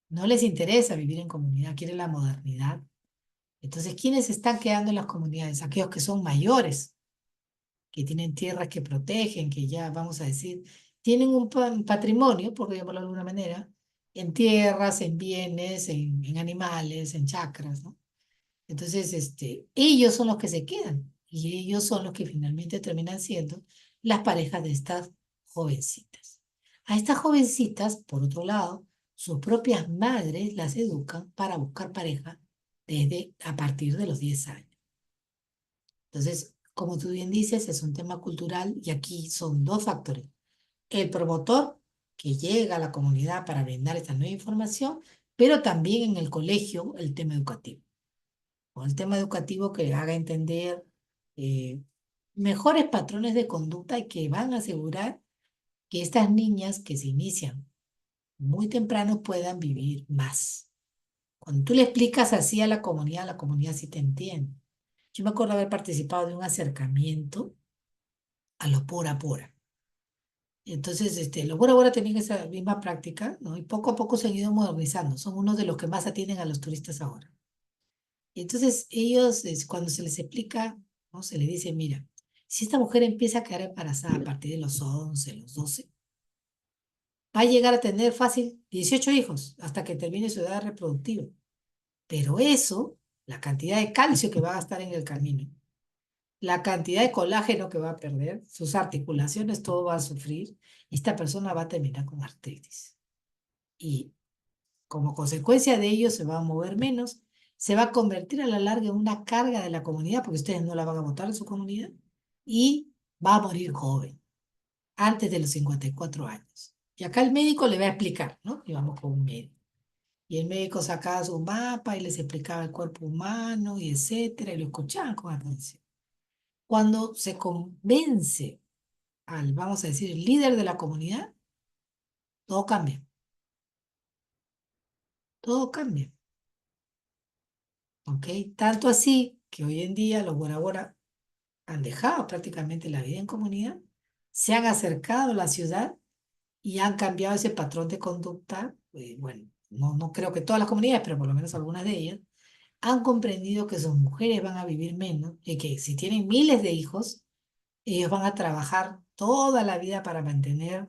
S2: No les interesa vivir en comunidad, quieren la modernidad. Entonces, ¿quiénes se están quedando en las comunidades? Aquellos que son mayores, que tienen tierras que protegen, que ya, vamos a decir, tienen un patrimonio, por llamarlo de alguna manera, en tierras, en bienes, en animales, en chacras, ¿no? Entonces, ellos son los que se quedan y ellos son los que finalmente terminan siendo las parejas de estas jovencitas. A estas jovencitas, por otro lado, sus propias madres las educan para buscar pareja desde a partir de los 10 años. Entonces, como tú bien dices, es un tema cultural y aquí son dos factores. El promotor que llega a la comunidad para brindar esta nueva información, pero también en el colegio el tema educativo. O el tema educativo que haga entender mejores patrones de conducta y que van a asegurar que estas niñas que se inician muy temprano puedan vivir más. Cuando tú le explicas así a la comunidad sí te entiende. Yo me acuerdo haber participado de un acercamiento a los Pora Pora. Entonces, los Bora Bora tenían esa misma práctica, ¿no? Y poco a poco se han ido modernizando. Son uno de los que más atienden a los turistas ahora. Y entonces ellos, cuando se les explica, ¿no? Se les dice, mira, si esta mujer empieza a quedar embarazada a partir de los 11, los 12, va a llegar a tener fácil 18 hijos hasta que termine su edad reproductiva. Pero eso, la cantidad de calcio que va a gastar en el camino, la cantidad de colágeno que va a perder, sus articulaciones, todo va a sufrir, y esta persona va a terminar con artritis. Y como consecuencia de ello se va a mover menos, se va a convertir a la larga en una carga de la comunidad, porque ustedes no la van a votar en su comunidad, y va a morir joven, antes de los 54 años. Y acá el médico le va a explicar, ¿no? Y vamos con un médico. Y el médico sacaba su mapa y les explicaba el cuerpo humano y etcétera, y lo escuchaban con atención. Cuando se convence al, vamos a decir, el líder de la comunidad, todo cambia. Todo cambia. ¿Ok? Tanto así que hoy en día los Bora Bora han dejado prácticamente la vida en comunidad, se han acercado a la ciudad y han cambiado ese patrón de conducta. Bueno, no creo que todas las comunidades, pero por lo menos algunas de ellas, han comprendido que sus mujeres van a vivir menos y que si tienen miles de hijos, ellos van a trabajar toda la vida para mantener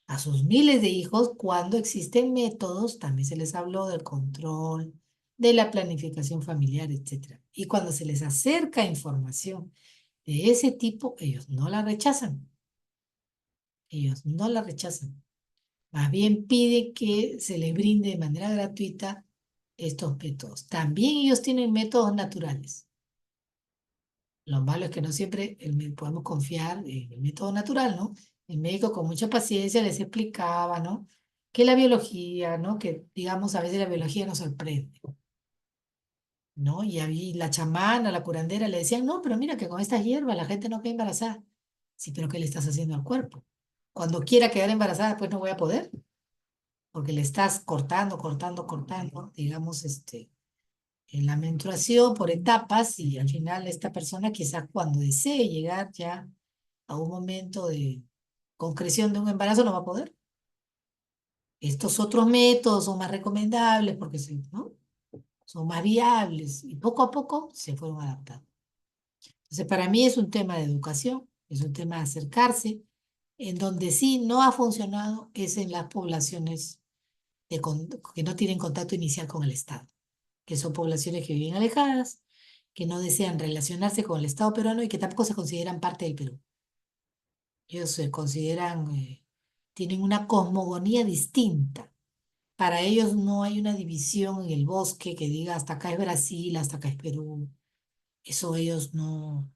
S2: a sus miles de hijos cuando existen métodos, también se les habló del control, de la planificación familiar, etc. Y cuando se les acerca información de ese tipo, ellos no la rechazan. Ellos no la rechazan. Más bien piden que se les brinde de manera gratuita estos métodos. También ellos tienen métodos naturales. Lo malo es que no siempre podemos confiar en el método natural, ¿no? El médico con mucha paciencia les explicaba, ¿no? Que la biología, ¿no? Que digamos a veces la biología nos sorprende, ¿no? Y ahí la chamana, la curandera le decían, no, pero mira que con estas hierbas la gente no queda embarazada. Sí, pero ¿qué le estás haciendo al cuerpo? Cuando quiera quedar embarazada, pues no voy a poder, porque le estás cortando, digamos, en la menstruación por etapas y al final esta persona quizás cuando desee llegar ya a un momento de concreción de un embarazo no va a poder. Estos otros métodos son más recomendables porque ¿no? Son más viables y poco a poco se fueron adaptando. Entonces para mí es un tema de educación, es un tema de acercarse, en donde sí no ha funcionado es en las poblaciones que no tienen contacto inicial con el Estado, que son poblaciones que viven alejadas, que no desean relacionarse con el Estado peruano y que tampoco se consideran parte del Perú. Ellos se consideran, tienen una cosmogonía distinta. Para ellos no hay una división en el bosque que diga hasta acá es Brasil, hasta acá es Perú. Eso ellos no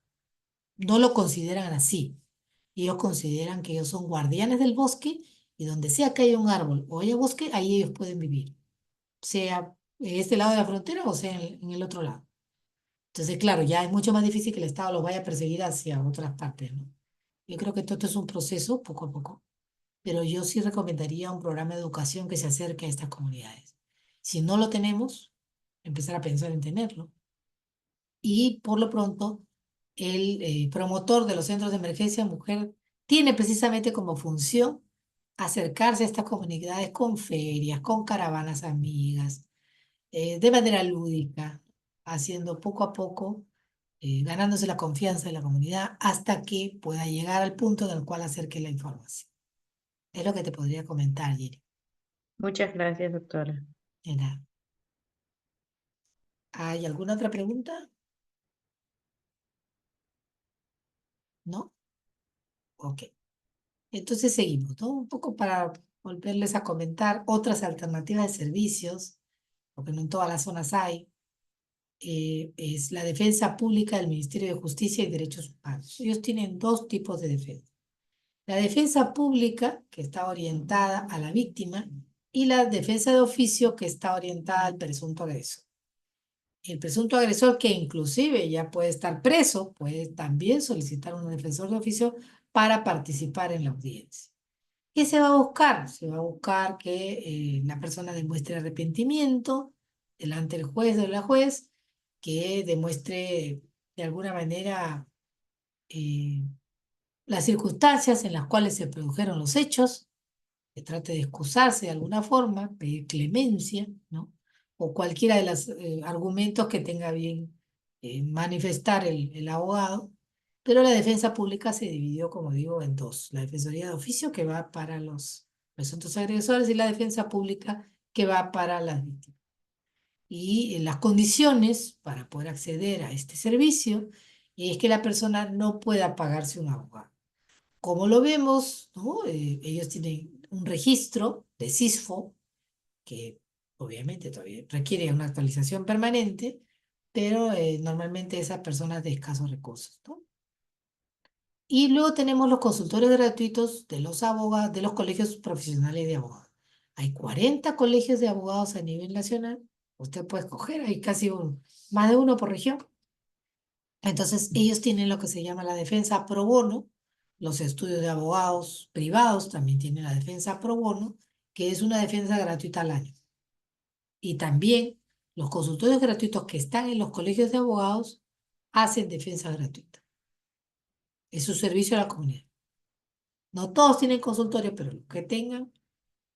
S2: lo consideran así. Ellos consideran que ellos son guardianes del bosque y donde sea que haya un árbol o haya bosque, ahí ellos pueden vivir. Sea en este lado de la frontera o sea en el otro lado. Entonces, claro, ya es mucho más difícil que el Estado los vaya a perseguir hacia otras partes, ¿no? Yo creo que todo esto es un proceso poco a poco, pero yo sí recomendaría un programa de educación que se acerque a estas comunidades. Si no lo tenemos, empezar a pensar en tenerlo. Y por lo pronto, el promotor de los centros de emergencia mujer tiene precisamente como función acercarse a estas comunidades con ferias, con caravanas amigas, de manera lúdica, haciendo poco a poco, ganándose la confianza de la comunidad hasta que pueda llegar al punto en el cual acerque la información. Es lo que te podría comentar, Yeri.
S3: Muchas gracias, doctora.
S2: De nada. ¿Hay alguna otra pregunta? ¿No? Ok. Entonces seguimos, ¿no? Un poco para volverles a comentar otras alternativas de servicios, porque no en todas las zonas hay. Es la defensa pública del Ministerio de Justicia y Derechos Humanos. Ellos tienen dos tipos de defensa. La defensa pública, que está orientada a la víctima, y la defensa de oficio, que está orientada al presunto agresor. El presunto agresor, que inclusive ya puede estar preso, puede también solicitar un defensor de oficio para participar en la audiencia. ¿Qué se va a buscar? Se va a buscar que la persona demuestre arrepentimiento delante del juez o de la juez, que demuestre de alguna manera las circunstancias en las cuales se produjeron los hechos, que trate de excusarse de alguna forma, pedir clemencia, ¿no? O cualquiera de los argumentos que tenga bien manifestar el abogado. Pero la defensa pública se dividió, como digo, en dos. La defensoría de oficio, que va para los presuntos agresores, y la defensa pública, que va para las víctimas. Y las condiciones para poder acceder a este servicio es que la persona no pueda pagarse un abogado. Como lo vemos, ¿no? Ellos tienen un registro de CISFO, que obviamente todavía requiere una actualización permanente, pero normalmente esas personas de escasos recursos, ¿no? Y luego tenemos los consultorios gratuitos de los abogados, de los colegios profesionales de abogados. Hay 40 colegios de abogados a nivel nacional. Usted puede escoger, hay casi más de uno por región. Entonces, ellos tienen lo que se llama la defensa pro bono. Los estudios de abogados privados también tienen la defensa pro bono, que es una defensa gratuita al año. Y también los consultorios gratuitos que están en los colegios de abogados hacen defensa gratuita. Es su servicio a la comunidad. No todos tienen consultorio, pero los que tengan,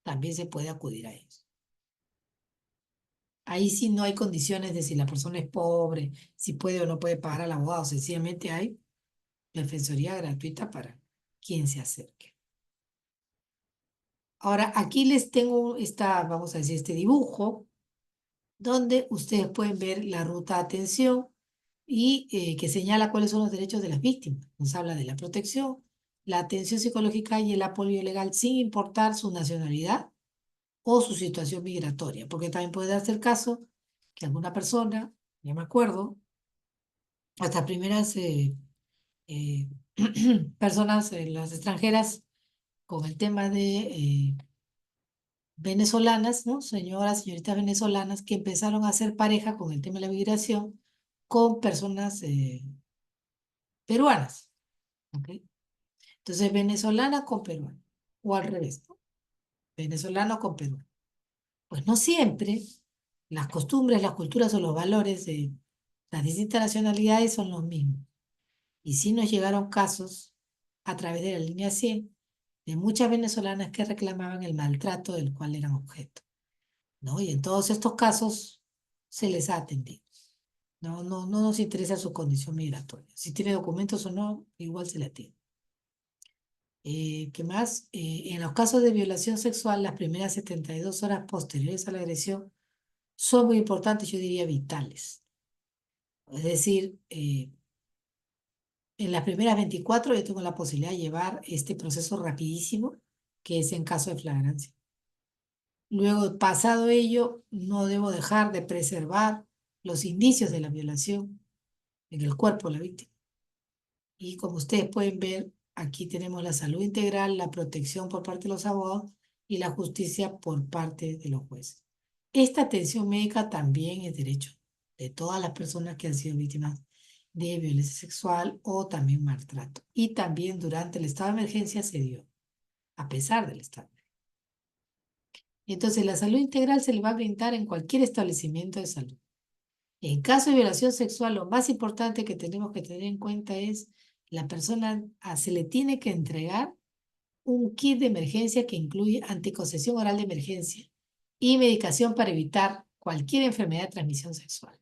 S2: también se puede acudir a ellos. Ahí sí no hay condiciones de si la persona es pobre, si puede o no puede pagar al abogado. Sencillamente hay defensoría gratuita para quien se acerque. Ahora, aquí les tengo vamos a decir, este dibujo, donde ustedes pueden ver la ruta de atención y que señala cuáles son los derechos de las víctimas. Nos habla de la protección, la atención psicológica y el apoyo legal sin importar su nacionalidad o su situación migratoria, porque también puede darse el caso que alguna persona, ya me acuerdo, hasta primeras personas, las extranjeras, con el tema de venezolanas, ¿no? Señoritas venezolanas que empezaron a hacer pareja con el tema de la migración con personas peruanas, ¿ok? Entonces, venezolana con peruano, o al revés, ¿no? Venezolano con peruano. Pues no siempre las costumbres, las culturas o los valores de las distintas nacionalidades son los mismos. Y sí nos llegaron casos a través de la línea 100 de muchas venezolanas que reclamaban el maltrato del cual eran objeto, ¿no? Y en todos estos casos se les ha atendido. No nos interesa su condición migratoria. Si tiene documentos o no, igual se le atiende. ¿Qué más? En los casos de violación sexual, las primeras 72 horas posteriores a la agresión son muy importantes, yo diría vitales. Es decir, en las primeras 24 yo tengo la posibilidad de llevar este proceso rapidísimo, que es en caso de flagrancia. Luego, pasado ello, no debo dejar de preservar los indicios de la violación en el cuerpo de la víctima. Y como ustedes pueden ver, aquí tenemos la salud integral, la protección por parte de los abogados y la justicia por parte de los jueces. Esta atención médica también es derecho de todas las personas que han sido víctimas de violencia sexual o también maltrato. Y también durante el estado de emergencia se dio, a pesar del estado. Entonces, la salud integral se le va a brindar en cualquier establecimiento de salud. En caso de violación sexual, lo más importante que tenemos que tener en cuenta es la persona se le tiene que entregar un kit de emergencia que incluye anticoncepción oral de emergencia y medicación para evitar cualquier enfermedad de transmisión sexual.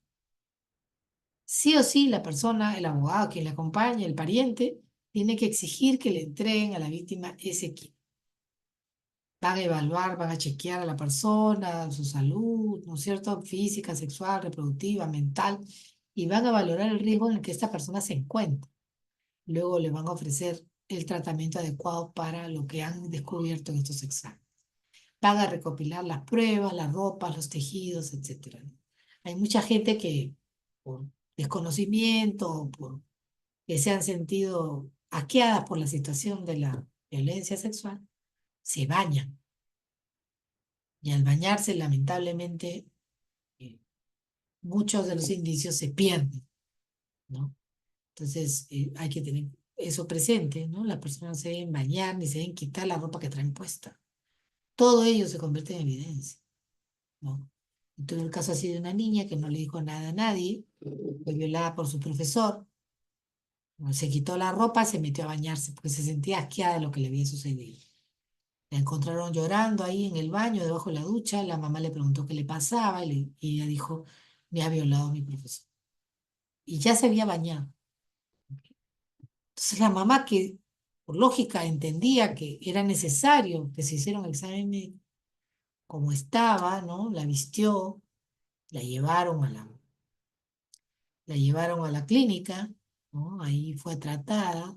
S2: Sí o sí, la persona, el abogado, quien le acompaña, el pariente, tiene que exigir que le entreguen a la víctima ese kit. Van a evaluar, van a chequear a la persona, su salud, ¿no es cierto? Física, sexual, reproductiva, mental, y van a valorar el riesgo en el que esta persona se encuentra. Luego le van a ofrecer el tratamiento adecuado para lo que han descubierto en estos exámenes. Van a recopilar las pruebas, las ropas, los tejidos, etcétera, ¿no? Hay mucha gente que por desconocimiento, por que se han sentido asqueadas por la situación de la violencia sexual, se bañan. Y al bañarse, lamentablemente, eh, muchos de los indicios se pierden, ¿no? Entonces, hay que tener eso presente, ¿no? Las personas no se deben bañar ni se deben quitar la ropa que traen puesta. Todo ello se convierte en evidencia, ¿no? Tuve el caso así de una niña que no le dijo nada a nadie, fue violada por su profesor, se quitó la ropa y se metió a bañarse porque se sentía asqueada de lo que le había sucedido. La encontraron llorando ahí en el baño, debajo de la ducha. La mamá le preguntó qué le pasaba y ella dijo, me ha violado mi profesor. Y ya se había bañado. Entonces la mamá, que por lógica entendía que era necesario que se hiciera un examen médico, como estaba, ¿no? La vistió, la llevaron la clínica, ¿no? Ahí fue tratada.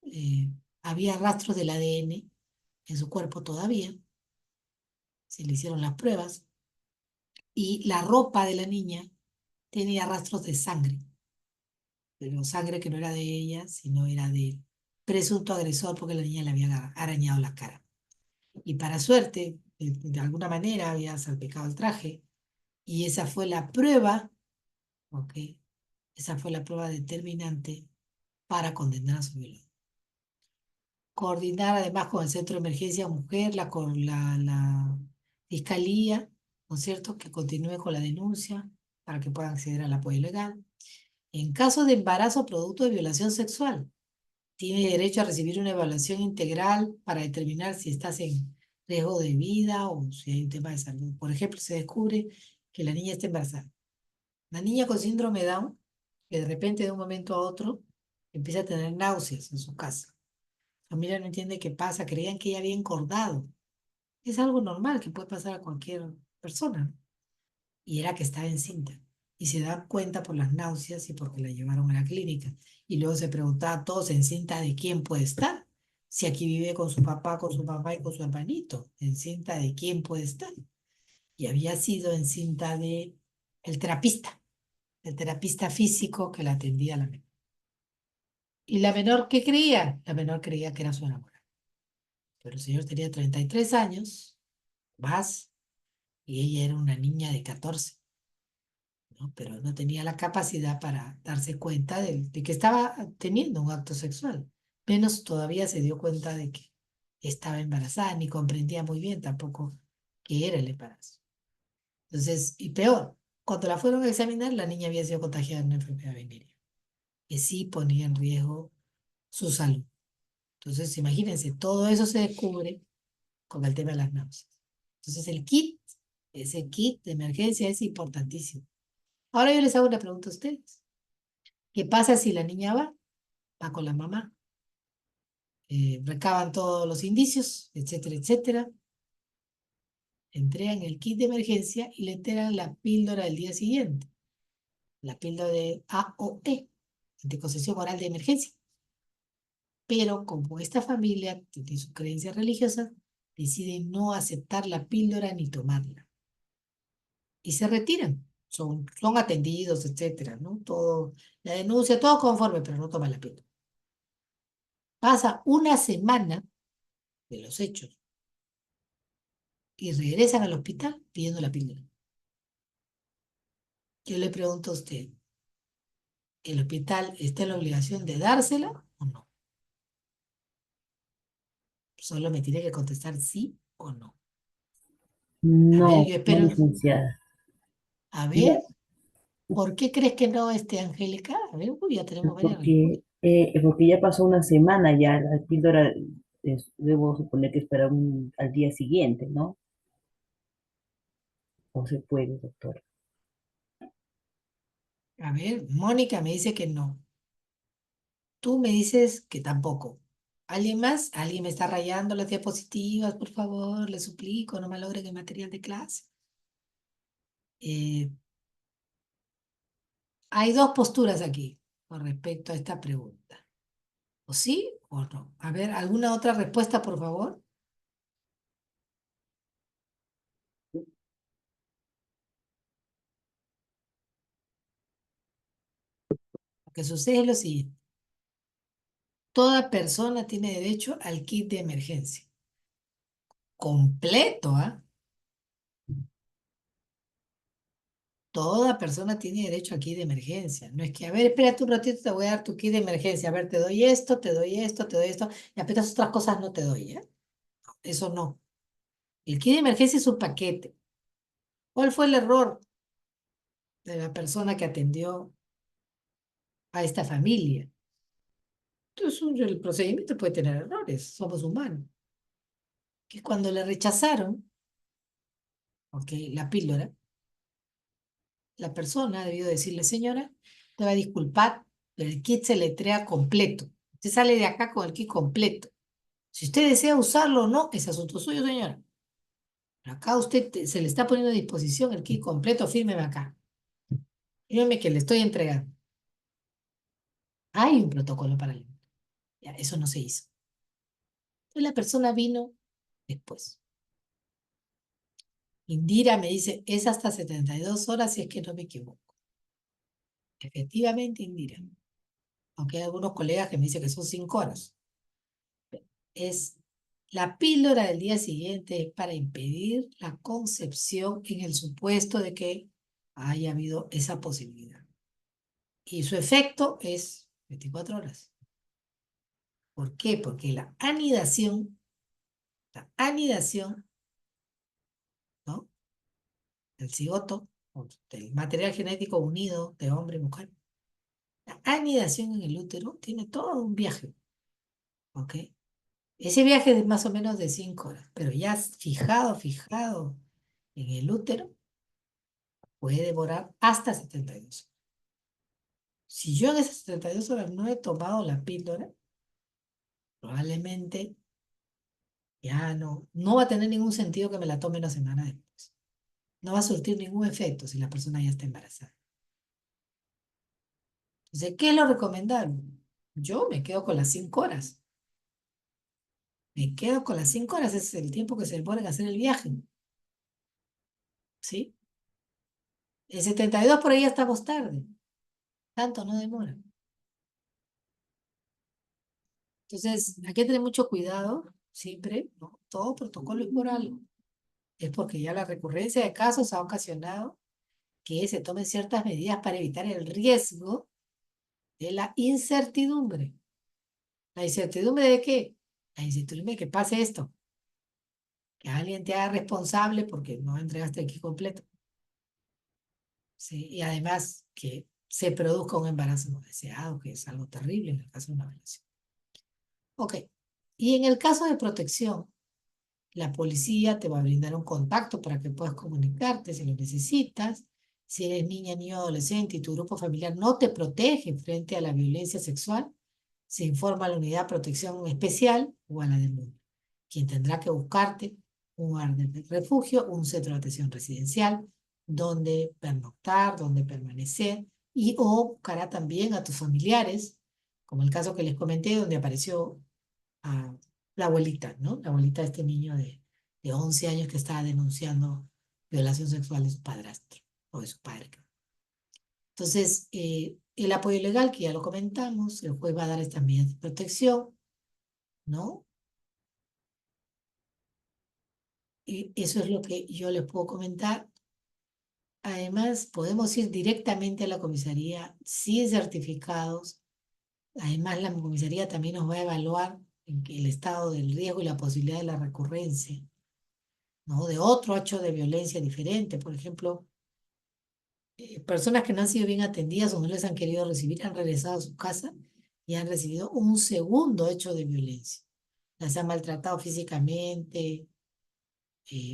S2: eh, Había rastros del ADN en su cuerpo todavía. Se le hicieron las pruebas. Y la ropa de la niña tenía rastros de sangre, pero sangre que no era de ella, sino era del presunto agresor porque la niña le había arañado la cara. Y para suerte, de alguna manera había salpicado el traje y esa fue la prueba, ¿ok? Esa fue la prueba determinante para condenar a su violador. Coordinar además con el Centro de Emergencia Mujer, con la Fiscalía, ¿no es cierto?, que continúe con la denuncia para que puedan acceder al apoyo legal. En caso de embarazo producto de violación sexual, tiene derecho a recibir una evaluación integral para determinar si estás en riesgo de vida o si hay un tema de salud. Por ejemplo, se descubre que la niña está embarazada. La niña con síndrome de Down, que de repente de un momento a otro empieza a tener náuseas en su casa. La familia no entiende qué pasa, creían que ella había engordado. Es algo normal que puede pasar a cualquier persona, ¿no? Y era que estaba encinta. Y se dan cuenta por las náuseas y porque la llevaron a la clínica. Y luego se preguntaba a todos encinta de quién puede estar. Si aquí vive con su papá, con su mamá y con su hermanito. Encinta de quién puede estar. Y había sido encinta de el terapista físico que la atendía a la menor. ¿Y la menor qué creía? La menor creía que era su enamorada. Pero el señor tenía 33 años, más, y ella era una niña de 14. ¿No? Pero no tenía la capacidad para darse cuenta de que estaba teniendo un acto sexual. Menos todavía se dio cuenta de que estaba embarazada, ni comprendía muy bien tampoco qué era el embarazo. Entonces, y peor, cuando la fueron a examinar, la niña había sido contagiada de una enfermedad venérea, que sí ponía en riesgo su salud. Entonces, imagínense, todo eso se descubre con el tema de las náuseas. Entonces, ese kit de emergencia es importantísimo. Ahora yo les hago una pregunta a ustedes. ¿Qué pasa si la niña va con la mamá? Recaban todos los indicios, etcétera, etcétera. Entregan el kit de emergencia y le entregan la píldora del día siguiente. La píldora de AOE, anticoncepción oral de emergencia. Pero como esta familia tiene sus creencias religiosas, deciden no aceptar la píldora ni tomarla. Y se retiran. Son atendidos, etcétera, ¿no? Todo, la denuncia, todo conforme, pero no toman la píldora. Pasa una semana de los hechos y regresan al hospital pidiendo la píldora. Yo le pregunto a usted, ¿el hospital está en la obligación de dársela o no? Solo me tiene que contestar sí o no. A ver,
S6: No,
S2: yo
S6: no,
S2: espero.
S6: licenciada.
S2: A
S6: No,
S2: ver, ¿Por qué crees que no, Angélica? A ver, uy, ya tenemos varias respuestas.
S6: Porque ya pasó una semana ya, la píldora, debo suponer que esperar al día siguiente, ¿no? No se puede, doctor.
S2: A ver, Mónica me dice que no. Tú me dices que tampoco. ¿Alguien más? ¿Alguien me está rayando las diapositivas? Por favor, le suplico, no malogren el material de clase. Eh, Hay dos posturas aquí con respecto a esta pregunta. ¿O sí o no? A ver, ¿alguna otra respuesta, por favor? Lo que sucede es lo siguiente. Toda persona tiene derecho al kit de emergencia. Completo, ¿ah? Toda persona tiene derecho al kit de emergencia. No es que, a ver, espérate un ratito, te voy a dar tu kit de emergencia. A ver, te doy esto, te doy esto, te doy esto, y apenas otras cosas no te doy, ¿eh? Eso no. El kit de emergencia es un paquete. ¿Cuál fue el error de la persona que atendió a esta familia? Entonces, el procedimiento puede tener errores, somos humanos. Que cuando le rechazaron, ok, la píldora, la persona debió decirle, señora, te va a disculpar, pero el kit se letrea completo. Usted sale de acá con el kit completo. Si usted desea usarlo o no, es asunto suyo, señora. Pero acá usted se le está poniendo a disposición el kit completo, fírmeme acá. Fírmeme que le estoy entregando. Hay un protocolo para el... Ya, eso no se hizo. Entonces la persona vino después. Indira me dice, es hasta 72 horas si es que no me equivoco. Efectivamente, Indira. Aunque hay algunos colegas que me dicen que son 5 horas. Es la píldora del día siguiente es para impedir la concepción en el supuesto de que haya habido esa posibilidad. Y su efecto es 24 horas. ¿Por qué? Porque la anidación, ¿no? Del cigoto, o del material genético unido de hombre y mujer, la anidación en el útero tiene todo un viaje, ¿ok? Ese viaje es más o menos de 5 horas, pero ya fijado en el útero, puede demorar hasta 72 horas. Si yo en esas 72 horas no he tomado la píldora, probablemente ya no va a tener ningún sentido que me la tome una semana después. No va a surtir ningún efecto si la persona ya está embarazada. Entonces, ¿qué es lo recomendable? Yo me quedo con las 5 horas. Me quedo con las 5 horas, ese es el tiempo que se demora en hacer el viaje. ¿Sí? El 72 por ahí ya estamos tarde. Tanto no demora. Entonces, hay que tener mucho cuidado, siempre, ¿no? Todo protocolo es por algo. Es porque ya la recurrencia de casos ha ocasionado que se tomen ciertas medidas para evitar el riesgo de la incertidumbre. ¿La incertidumbre de qué? La incertidumbre de que pase esto. Que alguien te haga responsable porque no entregaste el kit completo. ¿Sí? Y además que se produzca un embarazo no deseado, que es algo terrible en el caso de una violación. Ok. Y en el caso de protección, la policía te va a brindar un contacto para que puedas comunicarte si lo necesitas. Si eres niña, niño, adolescente y tu grupo familiar no te protege frente a la violencia sexual, se informa a la unidad de protección especial o a la del mundo, quien tendrá que buscarte un lugar de refugio, un centro de atención residencial, donde pernoctar, donde permanecer, y o buscará también a tus familiares, como el caso que les comenté, donde apareció a la abuelita, ¿no? La abuelita de este niño de 11 años que estaba denunciando violación sexual de su padrastro o de su padre. Entonces, el apoyo legal, que ya lo comentamos, el juez va a dar estas medidas de protección, ¿no? Y eso es lo que yo les puedo comentar. Además, podemos ir directamente a la comisaría sin certificados. Además, la comisaría también nos va a evaluar el estado del riesgo y la posibilidad de la recurrencia, ¿no? De otro hecho de violencia diferente. Por ejemplo, personas que no han sido bien atendidas o no les han querido recibir han regresado a su casa y han recibido un segundo hecho de violencia. Las han maltratado físicamente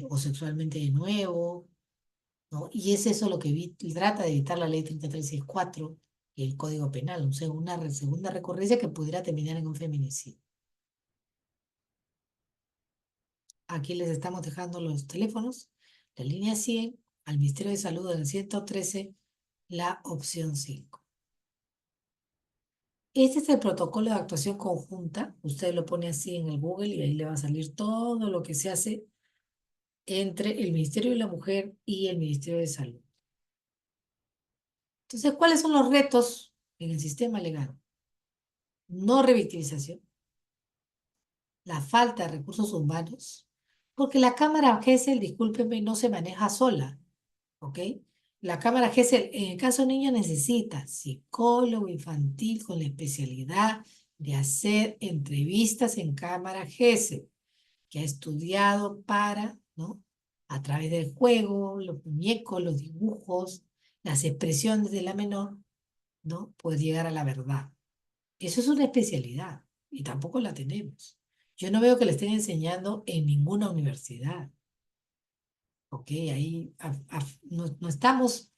S2: o sexualmente de nuevo, ¿no? Y es eso lo que trata de evitar la ley 3364 y el Código Penal, o sea, una segunda recurrencia que pudiera terminar en un feminicidio. Aquí les estamos dejando los teléfonos, la línea 100, al Ministerio de Salud del 113, la opción 5. Este es el protocolo de actuación conjunta. Usted lo pone así en el Google y ahí le va a salir todo lo que se hace entre el Ministerio de la Mujer y el Ministerio de Salud. Entonces, ¿cuáles son los retos en el sistema legal? No revictimización, la falta de recursos humanos, porque la Cámara GESEL, discúlpeme, no se maneja sola, ¿ok? La Cámara GESEL, en el caso de niños, necesita psicólogo infantil con la especialidad de hacer entrevistas en Cámara GESEL, que ha estudiado para, ¿no? A través del juego, los muñecos, los dibujos, las expresiones de la menor, ¿no? Poder llegar a la verdad. Eso es una especialidad y tampoco la tenemos. Yo no veo que le estén enseñando en ninguna universidad. ¿Ok? Ahí no estamos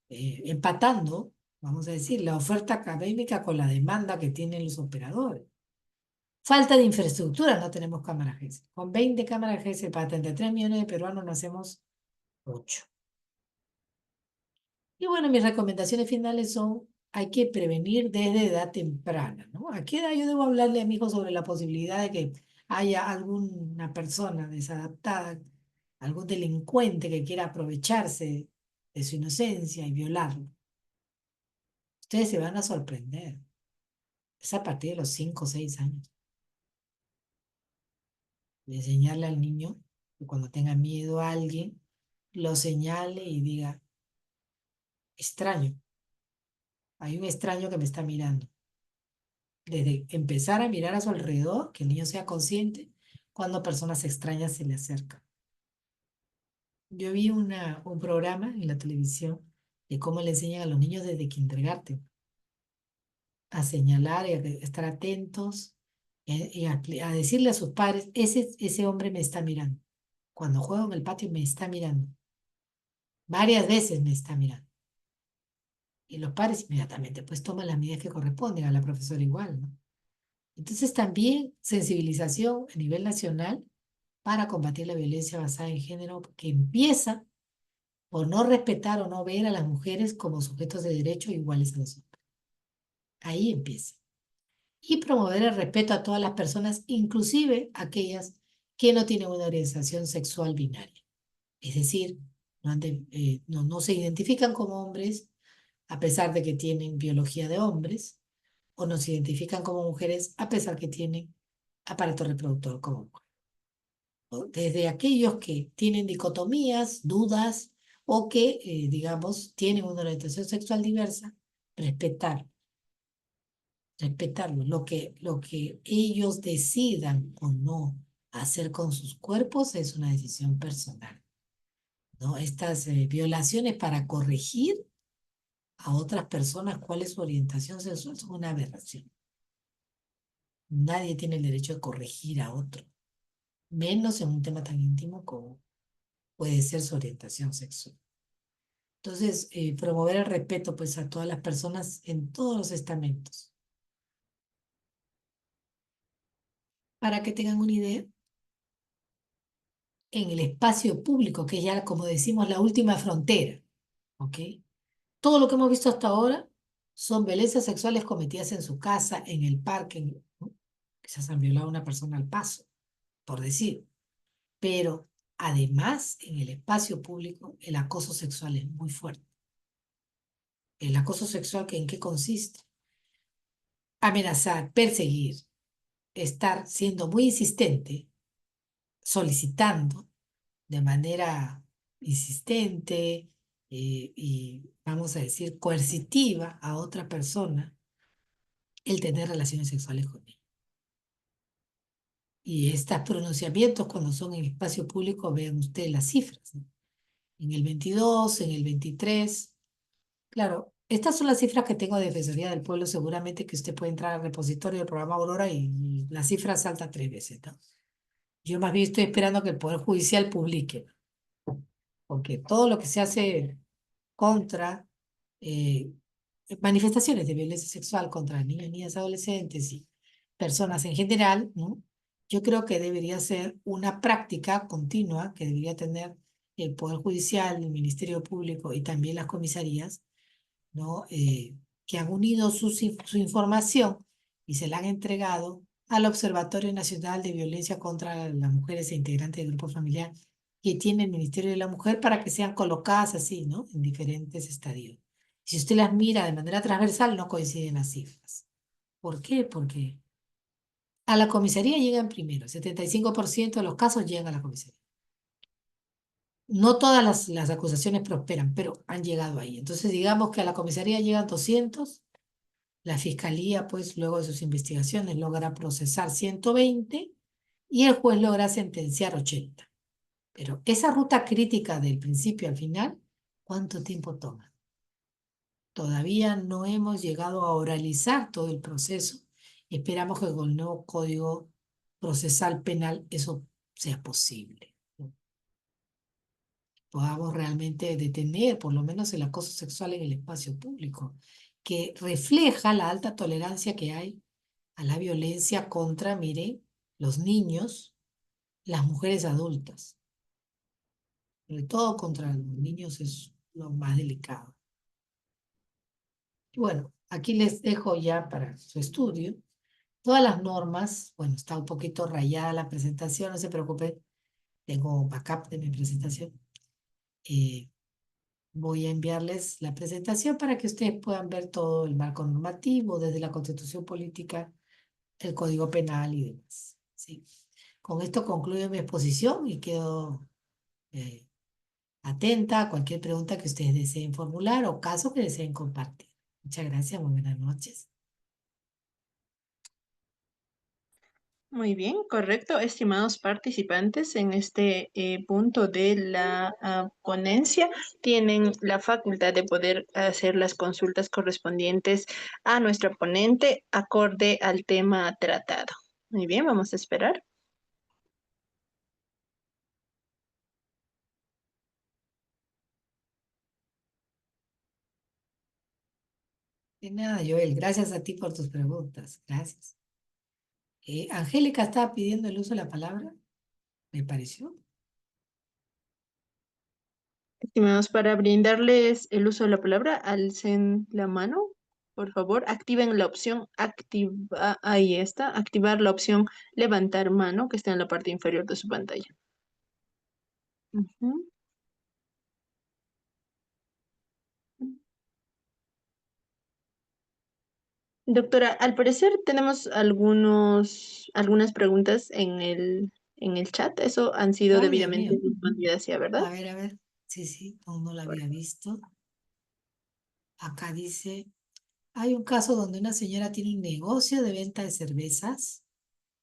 S2: empatando, vamos a decir, la oferta académica con la demanda que tienen los operadores. Falta de infraestructura, no tenemos cámaras GESEL. Con 20 cámaras GESEL para 33 millones de peruanos no hacemos 8. Y bueno, mis recomendaciones finales son, hay que prevenir desde edad temprana, ¿no? ¿A qué edad yo debo hablarle a mi hijo sobre la posibilidad de que haya alguna persona desadaptada, algún delincuente que quiera aprovecharse de su inocencia y violarlo? Ustedes se van a sorprender. Es a partir de los 5 o 6 años. De enseñarle al niño que cuando tenga miedo a alguien, lo señale y diga, extraño, hay un extraño que me está mirando. Desde empezar a mirar a su alrededor, que el niño sea consciente cuando personas extrañas se le acercan. Yo vi un programa en la televisión de cómo le enseñan a los niños desde kindergarten a señalar y a estar atentos y a decirle a sus padres, ese hombre me está mirando. Cuando juego en el patio me está mirando. Varias veces me está mirando. Y los padres inmediatamente pues toman las medidas que corresponden, a la profesora igual, ¿no? Entonces también sensibilización a nivel nacional para combatir la violencia basada en género, que empieza por no respetar o no ver a las mujeres como sujetos de derecho iguales a los hombres. Ahí empieza. Y promover el respeto a todas las personas, inclusive aquellas que no tienen una orientación sexual binaria. Es decir, no se identifican como hombres a pesar de que tienen biología de hombres, o no se identifican como mujeres a pesar que tienen aparato reproductor como mujer. Desde aquellos que tienen dicotomías, dudas, o que, digamos, tienen una orientación sexual diversa, respetarlo. Lo que ellos decidan o no hacer con sus cuerpos es una decisión personal, ¿no? Estas violaciones para corregir a otras personas cuál es su orientación sexual son una aberración. Nadie tiene el derecho de corregir a otro, menos en un tema tan íntimo como puede ser su orientación sexual. Entonces, promover el respeto pues a todas las personas en todos los estamentos. Para que tengan una idea, en el espacio público, que es ya, como decimos, la última frontera, ¿ok? Todo lo que hemos visto hasta ahora son violencias sexuales cometidas en su casa, en el parque, ¿no? Quizás han violado a una persona al paso, por decir. Pero además, en el espacio público, el acoso sexual es muy fuerte. El acoso sexual, ¿en qué consiste? Amenazar, perseguir, estar siendo muy insistente, solicitando de manera insistente y, vamos a decir, coercitiva a otra persona el tener relaciones sexuales con ella. Y estos pronunciamientos, cuando son en espacio público, vean ustedes las cifras, ¿no? En el 22, en el 23, Claro, estas son las cifras que tengo de Defensoría del Pueblo. Seguramente que usted puede entrar al repositorio del programa Aurora y la cifra salta 3 veces, ¿no? Yo más bien estoy esperando que el Poder Judicial publique, porque todo lo que se hace contra eh, manifestaciones de violencia sexual contra niños, niñas, adolescentes y personas en general, ¿no? Yo creo que debería ser una práctica continua que debería tener el Poder Judicial, el Ministerio Público y también las comisarías, ¿no? Que han unido su información y se la han entregado al Observatorio Nacional de Violencia contra las Mujeres e integrantes del grupo familiar que tiene el Ministerio de la Mujer para que sean colocadas así, ¿no? En diferentes estadios. Si usted las mira de manera transversal, no coinciden las cifras. ¿Por qué? Porque a la comisaría llegan primero, 75% de los casos llegan a la comisaría. No todas las acusaciones prosperan, pero han llegado ahí. Entonces, digamos que a la comisaría llegan 200. La fiscalía, pues, luego de sus investigaciones, logra procesar 120 y el juez logra sentenciar 80. Pero esa ruta crítica del principio al final, ¿cuánto tiempo toma? Todavía no hemos llegado a oralizar todo el proceso. Esperamos que con el nuevo Código Procesal Penal eso sea posible, ¿no? Podamos realmente detener por lo menos el acoso sexual en el espacio público, que refleja la alta tolerancia que hay a la violencia contra, mire, los niños, las mujeres adultas. Sobre todo contra los niños es lo más delicado. Y bueno, aquí les dejo ya para su estudio todas las normas. Bueno, está un poquito rayada la presentación, no se preocupe, tengo backup de mi presentación. Eh, Voy a enviarles la presentación para que ustedes puedan ver todo el marco normativo, desde la Constitución Política, el Código Penal y demás. ¿Sí? Con esto concluyo mi exposición y quedo atenta a cualquier pregunta que ustedes deseen formular o caso que deseen compartir. Muchas gracias, muy buenas noches.
S7: Muy bien, correcto. Estimados participantes, en este punto de la ponencia tienen la facultad de poder hacer las consultas correspondientes a nuestra ponente acorde al tema tratado. Muy bien, vamos a esperar.
S2: De nada, Joel, gracias a ti por tus preguntas. Gracias. Angélica estaba pidiendo el uso de la palabra, me pareció.
S7: Estimados, para brindarles el uso de la palabra, alcen la mano. Por favor, activen la opción activa, ahí está, activar la opción levantar mano que está en la parte inferior de su pantalla. Ujú. Doctora, al parecer tenemos algunas preguntas en el chat. Eso han sido
S2: Ay, Dios
S7: debidamente
S2: mío.
S7: respondidas ya, ¿verdad?
S2: A ver. Sí, sí, no la había visto. Acá dice, hay un caso donde una señora tiene un negocio de venta de cervezas,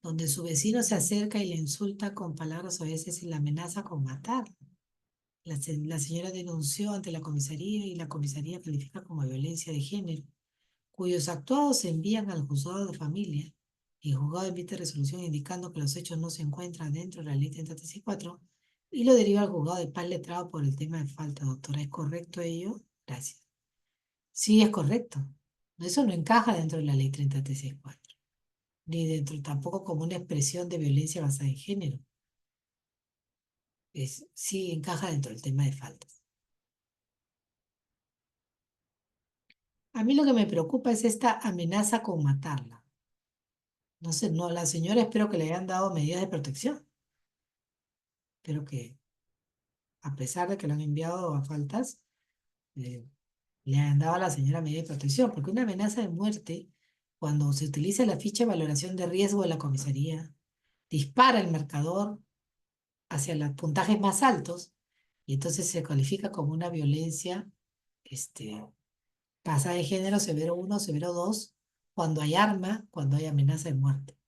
S2: donde su vecino se acerca y le insulta con palabras oeces y la amenaza con matar. La señora denunció ante la comisaría y la comisaría califica como violencia de género, cuyos actuados se envían al juzgado de familia y el juzgado emite resolución indicando que los hechos no se encuentran dentro de la ley 3034 y lo deriva al juzgado de paz letrado por el tema de falta. Doctora, ¿es correcto ello? Gracias. Sí, es correcto. Eso no encaja dentro de la ley 3034, ni dentro tampoco como una expresión de violencia basada en género. Sí encaja dentro del tema de faltas. A mí lo que me preocupa es esta amenaza con matarla. No sé, no, la señora espero que le hayan dado medidas de protección. Espero que, a pesar de que lo han enviado a faltas, eh, le hayan dado a la señora medidas de protección, porque una amenaza de muerte, cuando se utiliza la ficha de valoración de riesgo de la comisaría, dispara el marcador hacia los puntajes más altos y entonces se califica como una violencia basada en género severo 1, severo 2, cuando hay arma, cuando hay amenaza de muerte.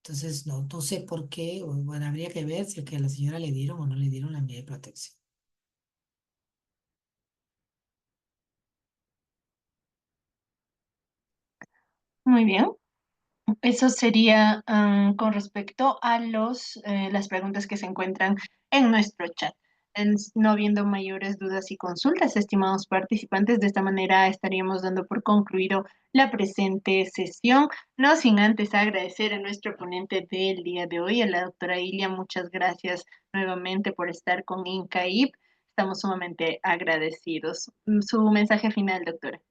S2: Entonces, no sé por qué, bueno, habría que ver si es que a la señora le dieron o no le dieron la medida de protección.
S7: Muy bien. Eso sería con respecto a las preguntas que se encuentran en nuestro chat. No habiendo mayores dudas y consultas, estimados participantes, de esta manera estaríamos dando por concluido la presente sesión, no sin antes agradecer a nuestro ponente del día de hoy, a la doctora Ilia. Muchas gracias nuevamente por estar con INCAIP. Estamos sumamente agradecidos. Su mensaje final, doctora.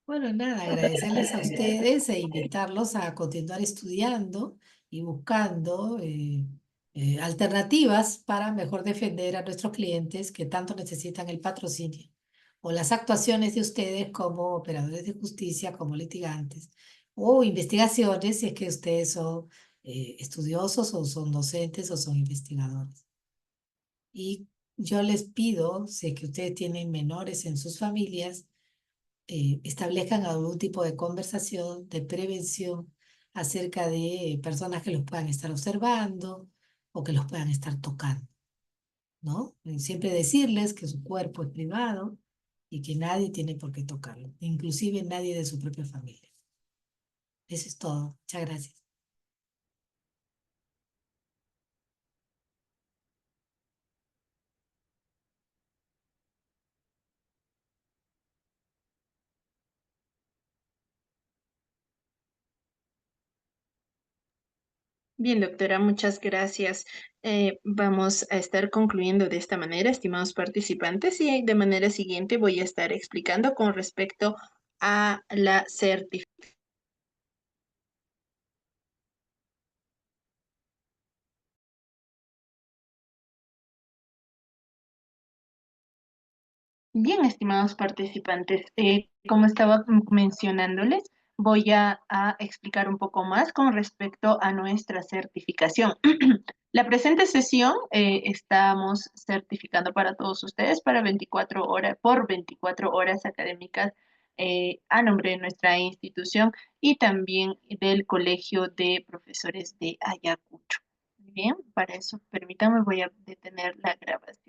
S2: Bueno, nada, agradecerles a ustedes e invitarlos a continuar estudiando y buscando alternativas para mejor defender a nuestros clientes que tanto necesitan el patrocinio o las actuaciones de ustedes como operadores de justicia, como litigantes o investigaciones, si es que ustedes son estudiosos o son docentes o son investigadores. Y yo les pido, si es que ustedes tienen menores en sus familias, establezcan algún tipo de conversación, de prevención acerca de personas que los puedan estar observando o que los puedan estar tocando, ¿no? Y siempre decirles que su cuerpo es privado y que nadie tiene por qué tocarlo, inclusive nadie de su propia familia. Eso es todo. Muchas gracias.
S7: Bien, doctora, muchas gracias. Vamos a estar concluyendo de esta manera, estimados participantes, y de manera siguiente voy a estar explicando con respecto a la certificación. Bien, estimados participantes, como estaba mencionándoles, voy a explicar un poco más con respecto a nuestra certificación. La presente sesión estamos certificando para todos ustedes para 24 horas, por 24 horas académicas a nombre de nuestra institución y también del Colegio de Profesores de Ayacucho. Bien, para eso permítanme, voy a detener la grabación.